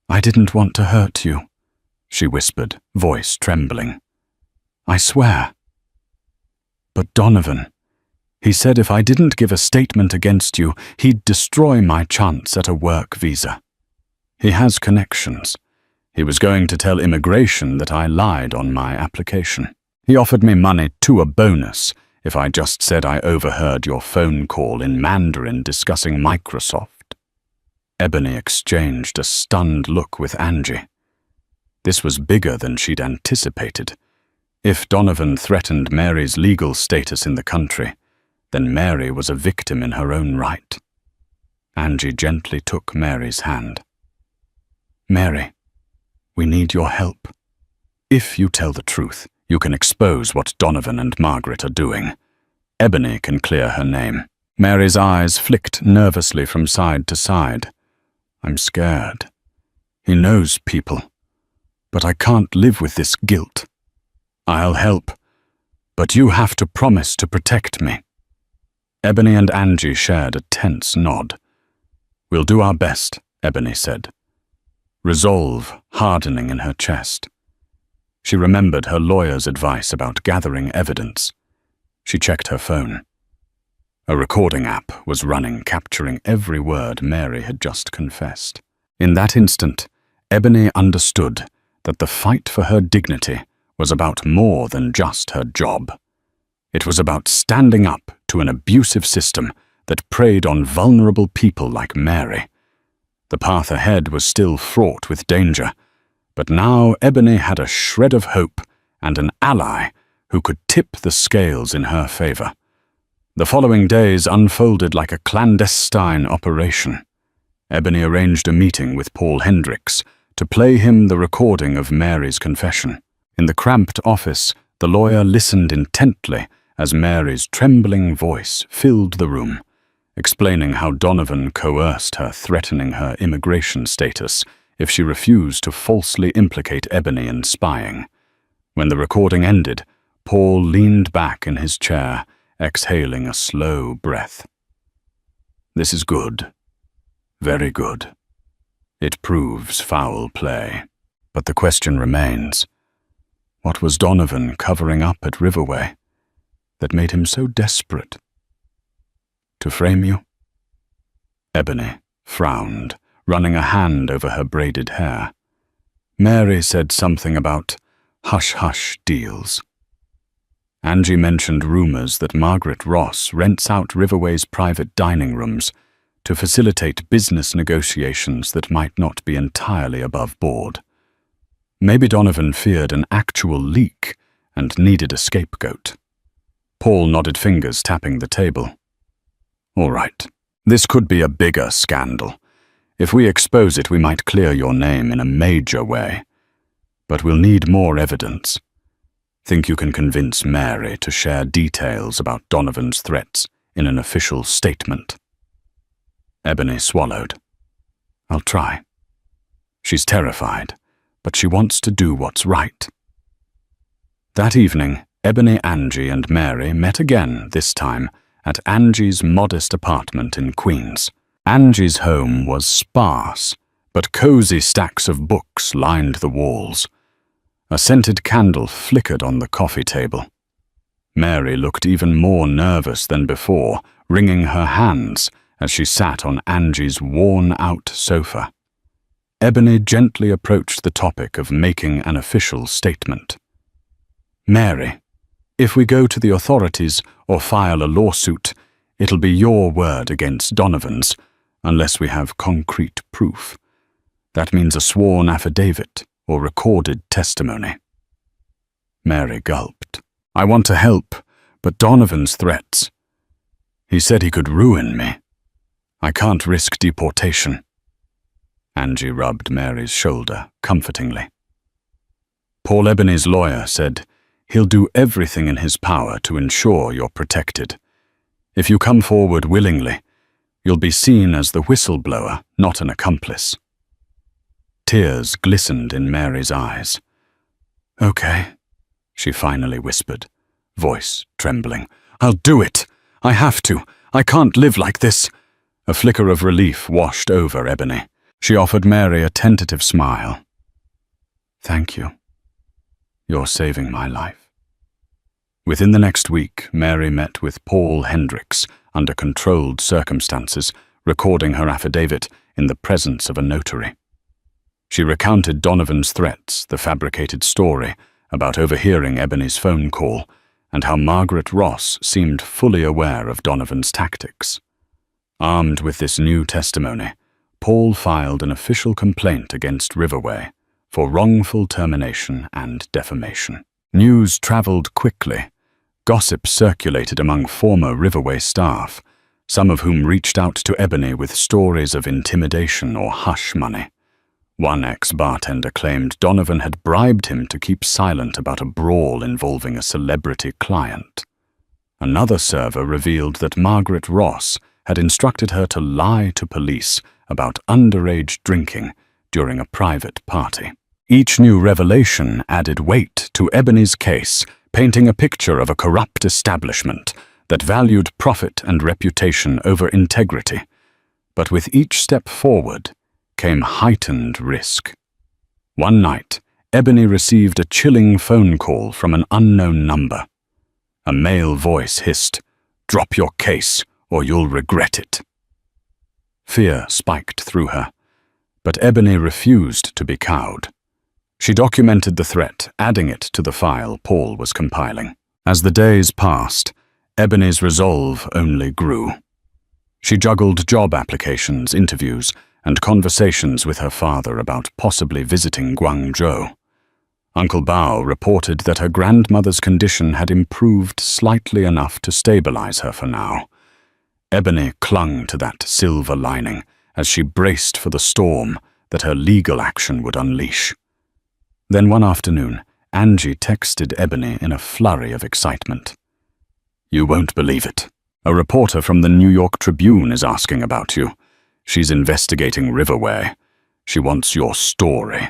Speaker 1: "I didn't want to hurt you," she whispered, voice trembling. "I swear." "But Donovan, he said if I didn't give a statement against you, he'd destroy my chance at a work visa. He has connections. He was going to tell immigration that I lied on my application. He offered me money to a bonus if I just said I overheard your phone call in Mandarin discussing Microsoft." Ebony exchanged a stunned look with Angie. This was bigger than she'd anticipated. If Donovan threatened Mary's legal status in the country, then Mary was a victim in her own right. Angie gently took Mary's hand. "Mary, we need your help. If you tell the truth, you can expose what Donovan and Margaret are doing. Ebony can clear her name." Mary's eyes flicked nervously from side to side. "I'm scared. He knows people. But I can't live with this guilt. I'll help, but you have to promise to protect me." Ebony and Angie shared a tense nod. "We'll do our best," Ebony said, resolve hardening in her chest. She remembered her lawyer's advice about gathering evidence. She checked her phone. A recording app was running, capturing every word Mary had just confessed. In that instant, Ebony understood that the fight for her dignity was about more than just her job. It was about standing up to an abusive system that preyed on vulnerable people like Mary. The path ahead was still fraught with danger, but now Ebony had a shred of hope and an ally who could tip the scales in her favor. The following days unfolded like a clandestine operation. Ebony arranged a meeting with Paul Hendricks to play him the recording of Mary's confession. In the cramped office, the lawyer listened intently as Mary's trembling voice filled the room, explaining how Donovan coerced her, threatening her immigration status if she refused to falsely implicate Ebony in spying. When the recording ended, Paul leaned back in his chair, exhaling a slow breath. "This is good. Very good. It proves foul play. But the question remains, what was Donovan covering up at Riverway that made him so desperate? To frame you?" Ebony frowned, running a hand over her braided hair. Mary said something about hush-hush deals. Angie mentioned rumors that Margaret Ross rents out Riverway's private dining rooms to facilitate business negotiations that might not be entirely above board. Maybe Donovan feared an actual leak and needed a scapegoat. Paul nodded fingers, tapping the table. "All right, this could be a bigger scandal. If we expose it, we might clear your name in a major way. But we'll need more evidence. Think you can convince Mary to share details about Donovan's threats in an official statement?" Ebony swallowed. "I'll try. She's terrified, but she wants to do what's right." That evening, Ebony, Angie, and Mary met again, this time at Angie's modest apartment in Queens. Angie's home was sparse, but cozy stacks of books lined the walls. A scented candle flickered on the coffee table. Mary looked even more nervous than before, wringing her hands as she sat on Angie's worn-out sofa. Ebony gently approached the topic of making an official statement. "Mary, if we go to the authorities or file a lawsuit, it'll be your word against Donovan's, unless we have concrete proof. That means a sworn affidavit or recorded testimony." Mary gulped. "I want to help, but Donovan's threats. He said he could ruin me. I can't risk deportation." Angie rubbed Mary's shoulder comfortingly. "Paul Ebony's lawyer said he'll do everything in his power to ensure you're protected. If you come forward willingly, you'll be seen as the whistleblower, not an accomplice." Tears glistened in Mary's eyes. "Okay," she finally whispered, voice trembling. I'll do it. I have to. I can't live like this." A flicker of relief washed over Ebony. She offered Mary a tentative smile. "Thank you. You're saving my life." Within the next week, Mary met with Paul Hendricks under controlled circumstances, recording her affidavit in the presence of a notary. She recounted Donovan's threats, the fabricated story about overhearing Ebony's phone call, and how Margaret Ross seemed fully aware of Donovan's tactics. Armed with this new testimony, Paul filed an official complaint against Riverway for wrongful termination and defamation. News traveled quickly. Gossip circulated among former Riverway staff, some of whom reached out to Ebony with stories of intimidation or hush money. One ex-bartender claimed Donovan had bribed him to keep silent about a brawl involving a celebrity client. Another server revealed that Margaret Ross had instructed her to lie to police about underage drinking during a private party. Each new revelation added weight to Ebony's case, painting a picture of a corrupt establishment that valued profit and reputation over integrity. But with each step forward came heightened risk. One night, Ebony received a chilling phone call from an unknown number. A male voice hissed, "Drop your case, or you'll regret it." Fear spiked through her, but Ebony refused to be cowed. She documented the threat, adding it to the file Paul was compiling. As the days passed, Ebony's resolve only grew. She juggled job applications, interviews, and conversations with her father about possibly visiting Guangzhou. Uncle Bao reported that her grandmother's condition had improved slightly enough to stabilize her for now. Ebony clung to that silver lining as she braced for the storm that her legal action would unleash. Then one afternoon, Angie texted Ebony in a flurry of excitement. "You won't believe it. A reporter from the New York Tribune is asking about you. She's investigating Riverway. She wants your story."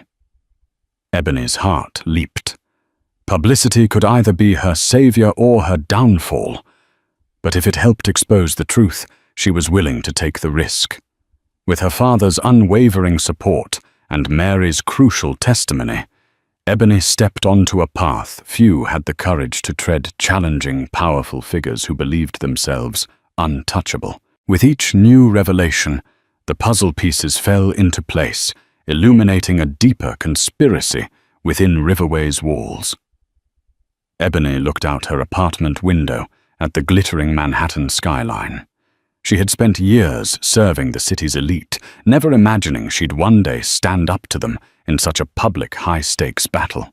Speaker 1: Ebony's heart leaped. Publicity could either be her savior or her downfall. But if it helped expose the truth, she was willing to take the risk. With her father's unwavering support and Mary's crucial testimony, Ebony stepped onto a path few had the courage to tread, challenging powerful figures who believed themselves untouchable. With each new revelation, the puzzle pieces fell into place, illuminating a deeper conspiracy within Riverway's walls. Ebony looked out her apartment window at the glittering Manhattan skyline. She had spent years serving the city's elite, never imagining she'd one day stand up to them in such a public high-stakes battle.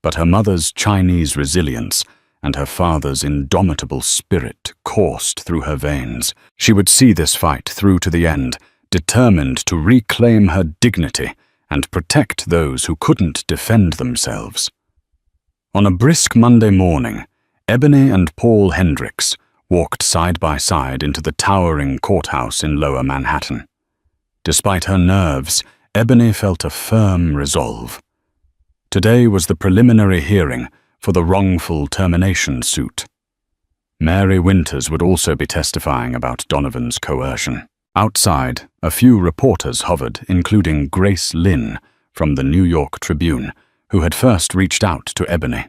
Speaker 1: But her mother's Chinese resilience and her father's indomitable spirit coursed through her veins. She would see this fight through to the end, determined to reclaim her dignity and protect those who couldn't defend themselves. On a brisk Monday morning, Ebony and Paul Hendricks walked side by side into the towering courthouse in Lower Manhattan. Despite her nerves, Ebony felt a firm resolve. Today was the preliminary hearing for the wrongful termination suit. Mary Winters would also be testifying about Donovan's coercion. Outside, a few reporters hovered, including Grace Lynn from the New York Tribune, who had first reached out to Ebony.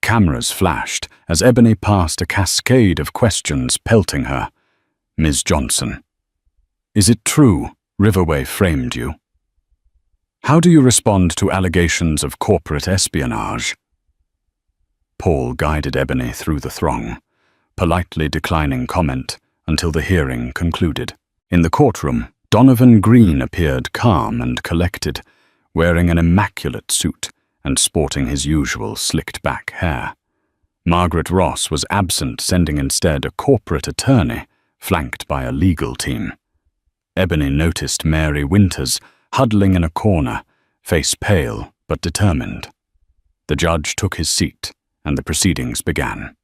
Speaker 1: Cameras flashed as Ebony passed a cascade of questions pelting her. "Ms. Johnson, is it true Riverway framed you? How do you respond to allegations of corporate espionage?" Paul guided Ebony through the throng, politely declining comment until the hearing concluded. In the courtroom, Donovan Green appeared calm and collected, wearing an immaculate suit and sporting his usual slicked-back hair. Margaret Ross was absent, sending instead a corporate attorney, flanked by a legal team. Ebony noticed Mary Winters huddling in a corner, face pale but determined. The judge took his seat, and the proceedings began.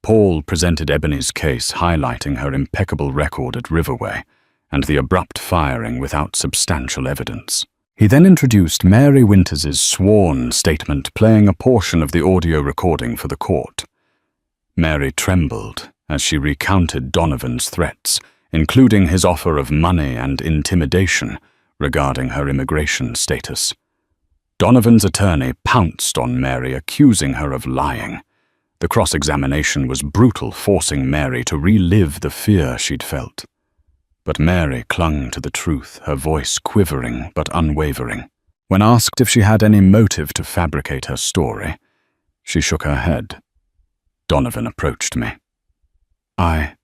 Speaker 1: Paul presented Ebony's case, highlighting her impeccable record at Riverway and the abrupt firing without substantial evidence. He then introduced Mary Winters's sworn statement, playing a portion of the audio recording for the court. Mary trembled as she recounted Donovan's threats, including his offer of money and intimidation regarding her immigration status. Donovan's attorney pounced on Mary, accusing her of lying. The cross-examination was brutal, forcing Mary to relive the fear she'd felt. But Mary clung to the truth, her voice quivering but unwavering. When asked if she had any motive to fabricate her story, she shook her head. Donovan approached me. I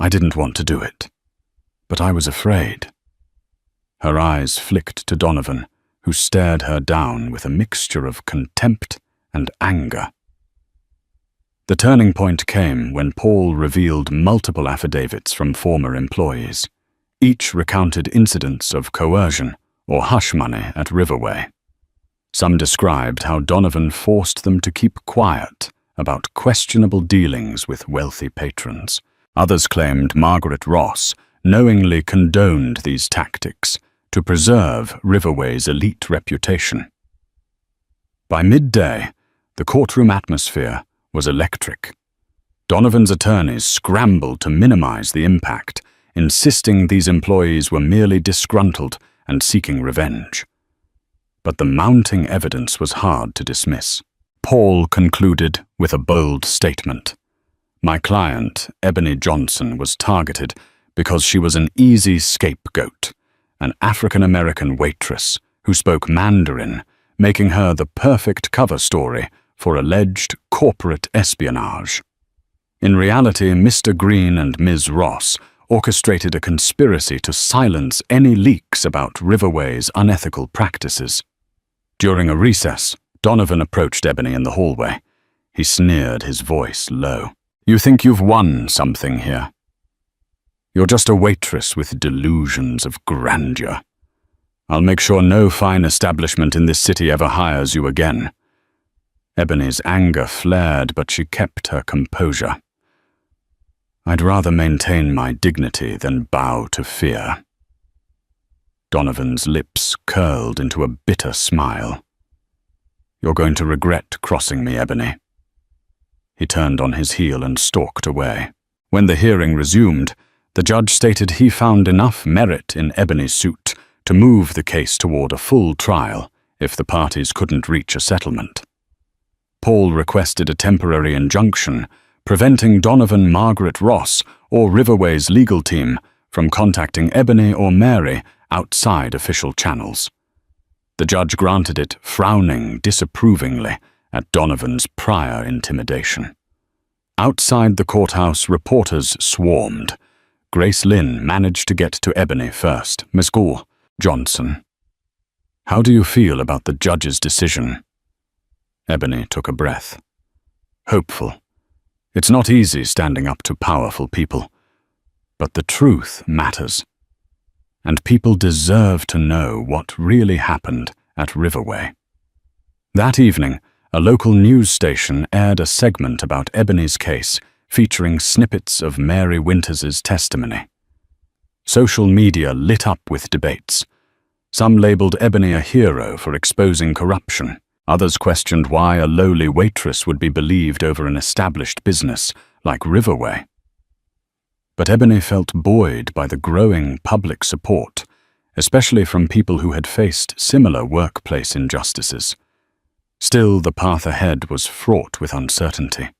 Speaker 1: didn't want to do it, but I was afraid. Her eyes flicked to Donovan, who stared her down with a mixture of contempt and anger. The turning point came when Paul revealed multiple affidavits from former employees. Each recounted incidents of coercion or hush money at Riverway. Some described how Donovan forced them to keep quiet about questionable dealings with wealthy patrons. Others claimed Margaret Ross knowingly condoned these tactics to preserve Riverway's elite reputation. By midday, the courtroom atmosphere was electric. Donovan's attorneys scrambled to minimize the impact, insisting these employees were merely disgruntled and seeking revenge. But the mounting evidence was hard to dismiss. Paul concluded with a bold statement. My client, Ebony Johnson, was targeted because she was an easy scapegoat, an African-American waitress who spoke Mandarin, making her the perfect cover story for alleged corporate espionage. In reality, Mr. Green and Ms. Ross orchestrated a conspiracy to silence any leaks about Riverway's unethical practices. During a recess, Donovan approached Ebony in the hallway. He sneered, his voice low. You think you've won something here? You're just a waitress with delusions of grandeur. I'll make sure no fine establishment in this city ever hires you again. Ebony's anger flared, but she kept her composure. I'd rather maintain my dignity than bow to fear. Donovan's lips curled into a bitter smile. You're going to regret crossing me, Ebony. He turned on his heel and stalked away. When the hearing resumed, the judge stated he found enough merit in Ebony's suit to move the case toward a full trial if the parties couldn't reach a settlement. Paul requested a temporary injunction preventing Donovan, Margaret Ross, or Riverway's legal team from contacting Ebony or Mary outside official channels. The judge granted it, frowning disapprovingly at Donovan's prior intimidation. Outside the courthouse, reporters swarmed. Grace Lynn managed to get to Ebony first. Miss Johnson, how do you feel about the judge's decision? Ebony took a breath. Hopeful. It's not easy standing up to powerful people, but the truth matters. And people deserve to know what really happened at Riverway. That evening, a local news station aired a segment about Ebony's case featuring snippets of Mary Winters's testimony. Social media lit up with debates. Some labeled Ebony a hero for exposing corruption. Others questioned why a lowly waitress would be believed over an established business like Riverway. But Ebony felt buoyed by the growing public support, especially from people who had faced similar workplace injustices. Still, the path ahead was fraught with uncertainty.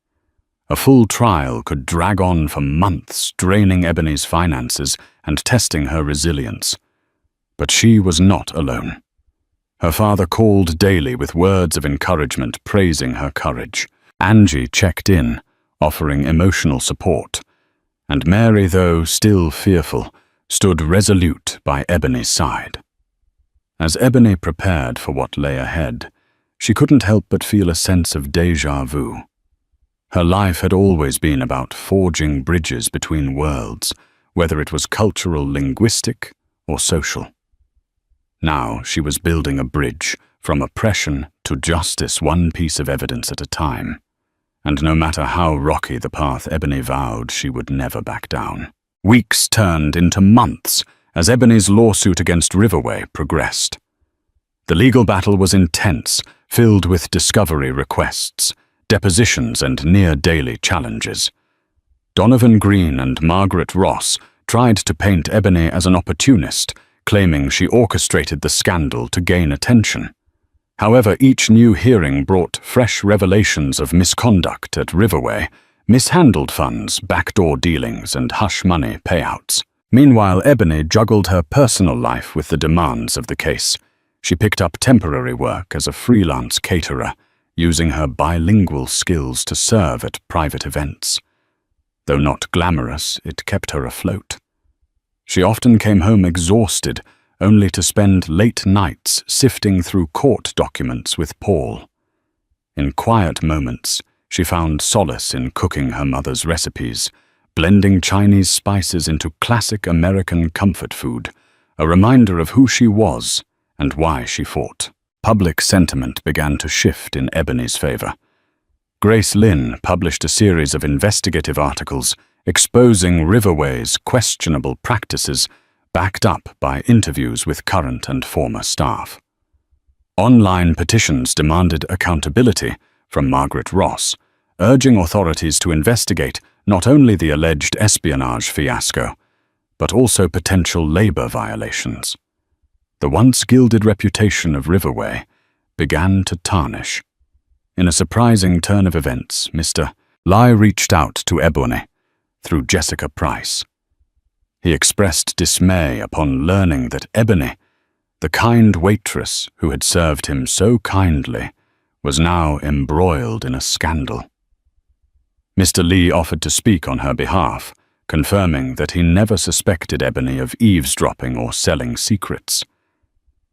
Speaker 1: A full trial could drag on for months, draining Ebony's finances and testing her resilience. But she was not alone. Her father called daily with words of encouragement, praising her courage. Angie checked in, offering emotional support. And Mary, though still fearful, stood resolute by Ebony's side. As Ebony prepared for what lay ahead, she couldn't help but feel a sense of déjà vu. Her life had always been about forging bridges between worlds, whether it was cultural, linguistic, or social. Now she was building a bridge from oppression to justice, one piece of evidence at a time. And no matter how rocky the path, Ebony vowed she would never back down. Weeks turned into months as Ebony's lawsuit against Riverway progressed. The legal battle was intense, filled with discovery requests, depositions and near-daily challenges. Donovan Green and Margaret Ross tried to paint Ebony as an opportunist, claiming she orchestrated the scandal to gain attention. However, each new hearing brought fresh revelations of misconduct at Riverway, mishandled funds, backdoor dealings, and hush money payouts. Meanwhile, Ebony juggled her personal life with the demands of the case. She picked up temporary work as a freelance caterer, using her bilingual skills to serve at private events. Though not glamorous, it kept her afloat. She often came home exhausted, only to spend late nights sifting through court documents with Paul. In quiet moments, she found solace in cooking her mother's recipes, blending Chinese spices into classic American comfort food, a reminder of who she was and why she fought. Public sentiment began to shift in Ebony's favor. Grace Lynn published a series of investigative articles exposing Riverway's questionable practices, backed up by interviews with current and former staff. Online petitions demanded accountability from Margaret Ross, urging authorities to investigate not only the alleged espionage fiasco, but also potential labor violations. The once gilded reputation of Riverway began to tarnish. In a surprising turn of events, Mr. Lai reached out to Ebony through Jessica Price. He expressed dismay upon learning that Ebony, the kind waitress who had served him so kindly, was now embroiled in a scandal. Mr. Lee offered to speak on her behalf, confirming that he never suspected Ebony of eavesdropping or selling secrets.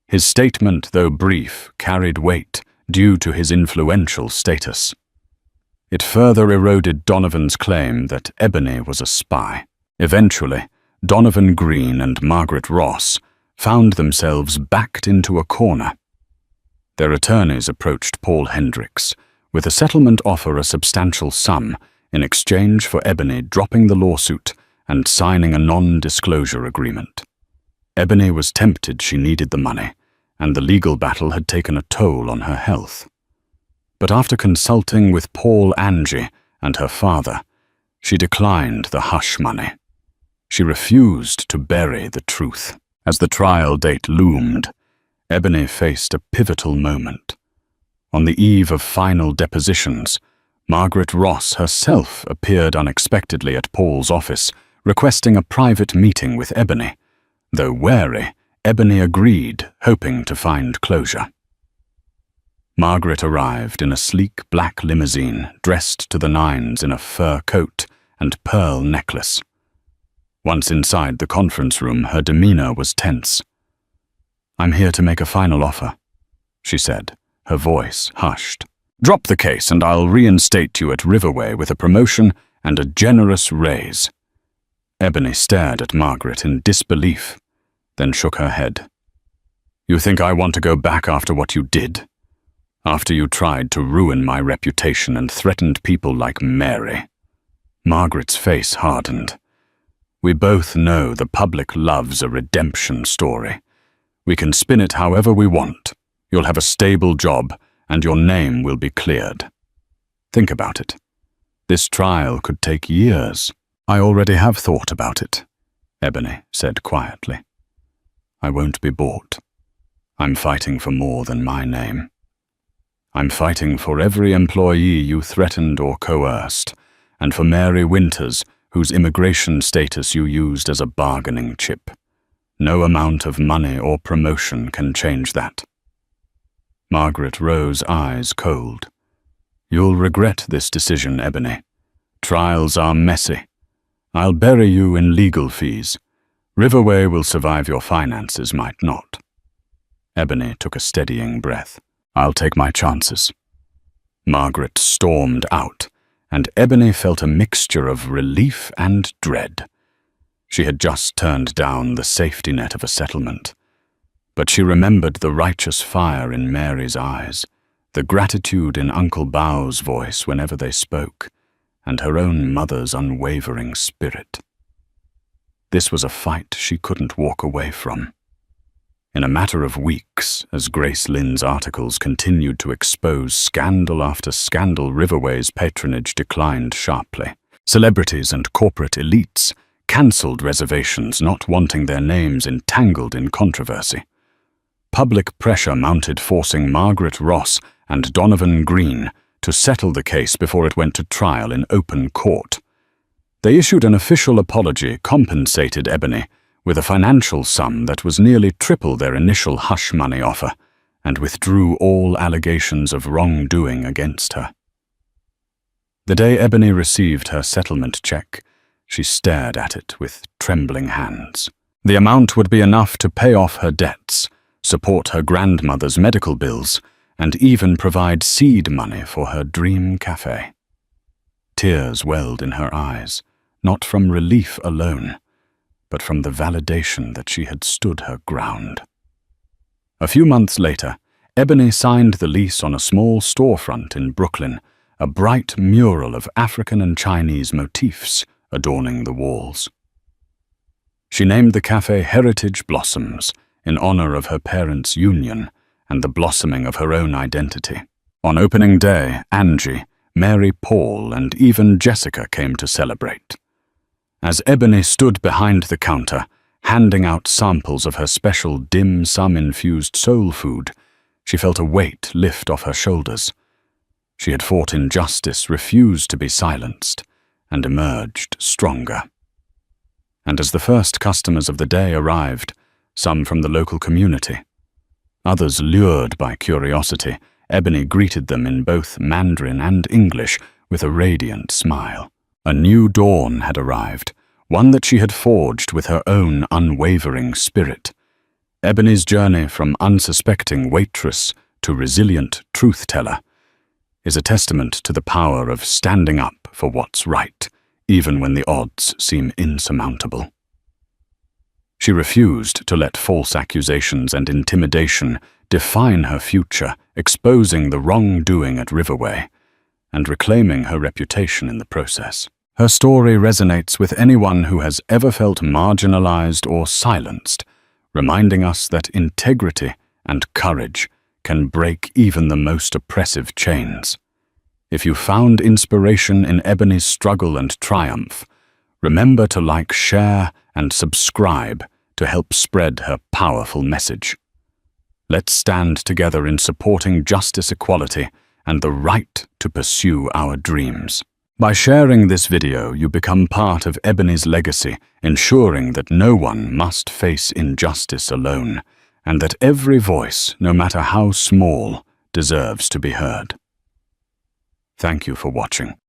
Speaker 1: His statement, though brief, carried weight due to his influential status. It further eroded Donovan's claim that Ebony was a spy. Eventually, Donovan Green and Margaret Ross found themselves backed into a corner. Their attorneys approached Paul Hendricks with a settlement offer a substantial sum in exchange for Ebony dropping the lawsuit and signing a non-disclosure agreement. Ebony was tempted she needed the money, and the legal battle had taken a toll on her health. But after consulting with Paul Angie and her father, she declined the hush money. She refused to bury the truth. As the trial date loomed, Ebony faced a pivotal moment. On the eve of final depositions, Margaret Ross herself appeared unexpectedly at Paul's office, requesting a private meeting with Ebony. Though wary, Ebony agreed, hoping to find closure. Margaret arrived in a sleek black limousine, dressed to the nines in a fur coat and pearl necklace. Once inside the conference room, her demeanor was tense. "I'm here to make a final offer," she said, her voice hushed. "Drop the case and I'll reinstate you at Riverway with a promotion and a generous raise." Ebony stared at Margaret in disbelief, then shook her head. "You think I want to go back after what you did? After you tried to ruin my reputation and threatened people like Mary?" Margaret's face hardened. "We both know the public loves a redemption story. We can spin it however we want. You'll have a stable job, and your name will be cleared. Think about it. This trial could take years." "I already have thought about it," Ebony said quietly. "I won't be bought. I'm fighting for more than my name. I'm fighting for every employee you threatened or coerced, and for Mary Winters, whose immigration status you used as a bargaining chip. No amount of money or promotion can change that." Margaret Rose's eyes cold. "You'll regret this decision, Ebony. Trials are messy. I'll bury you in legal fees. Riverway will survive, your finances might not." Ebony took a steadying breath. "I'll take my chances." Margaret stormed out, and Ebony felt a mixture of relief and dread. She had just turned down the safety net of a settlement, but she remembered the righteous fire in Mary's eyes, the gratitude in Uncle Bao's voice whenever they spoke, and her own mother's unwavering spirit. This was a fight she couldn't walk away from. In a matter of weeks, as Grace Lynn's articles continued to expose scandal after scandal, Riverway's patronage declined sharply. Celebrities and corporate elites cancelled reservations, not wanting their names entangled in controversy. Public pressure mounted, forcing Margaret Ross and Donovan Green to settle the case before it went to trial in open court. They issued an official apology, compensated Ebony with a financial sum that was nearly triple their initial hush money offer, and withdrew all allegations of wrongdoing against her. The day Ebony received her settlement check, she stared at it with trembling hands. The amount would be enough to pay off her debts, support her grandmother's medical bills, and even provide seed money for her dream cafe. Tears welled in her eyes, not from relief alone, but from the validation that she had stood her ground. A few months later, Ebony signed the lease on a small storefront in Brooklyn, a bright mural of African and Chinese motifs adorning the walls. She named the cafe Heritage Blossoms in honor of her parents' union and the blossoming of her own identity. On opening day, Angie, Mary Paul, and even Jessica came to celebrate. As Ebony stood behind the counter, handing out samples of her special dim sum-infused soul food, she felt a weight lift off her shoulders. She had fought injustice, refused to be silenced, and emerged stronger. And as the first customers of the day arrived, some from the local community, others lured by curiosity, Ebony greeted them in both Mandarin and English with a radiant smile. A new dawn had arrived, one that she had forged with her own unwavering spirit. Ebony's journey from unsuspecting waitress to resilient truth-teller is a testament to the power of standing up for what's right, even when the odds seem insurmountable. She refused to let false accusations and intimidation define her future, exposing the wrongdoing at Riverway and reclaiming her reputation in the process. Her story resonates with anyone who has ever felt marginalized or silenced, reminding us that integrity and courage can break even the most oppressive chains. If you found inspiration in Ebony's struggle and triumph, remember to like, share, and subscribe to help spread her powerful message. Let's stand together in supporting justice, equality, and the right to pursue our dreams. By sharing this video, you become part of Ebony's legacy, ensuring that no one must face injustice alone, and that every voice, no matter how small, deserves to be heard. Thank you for watching.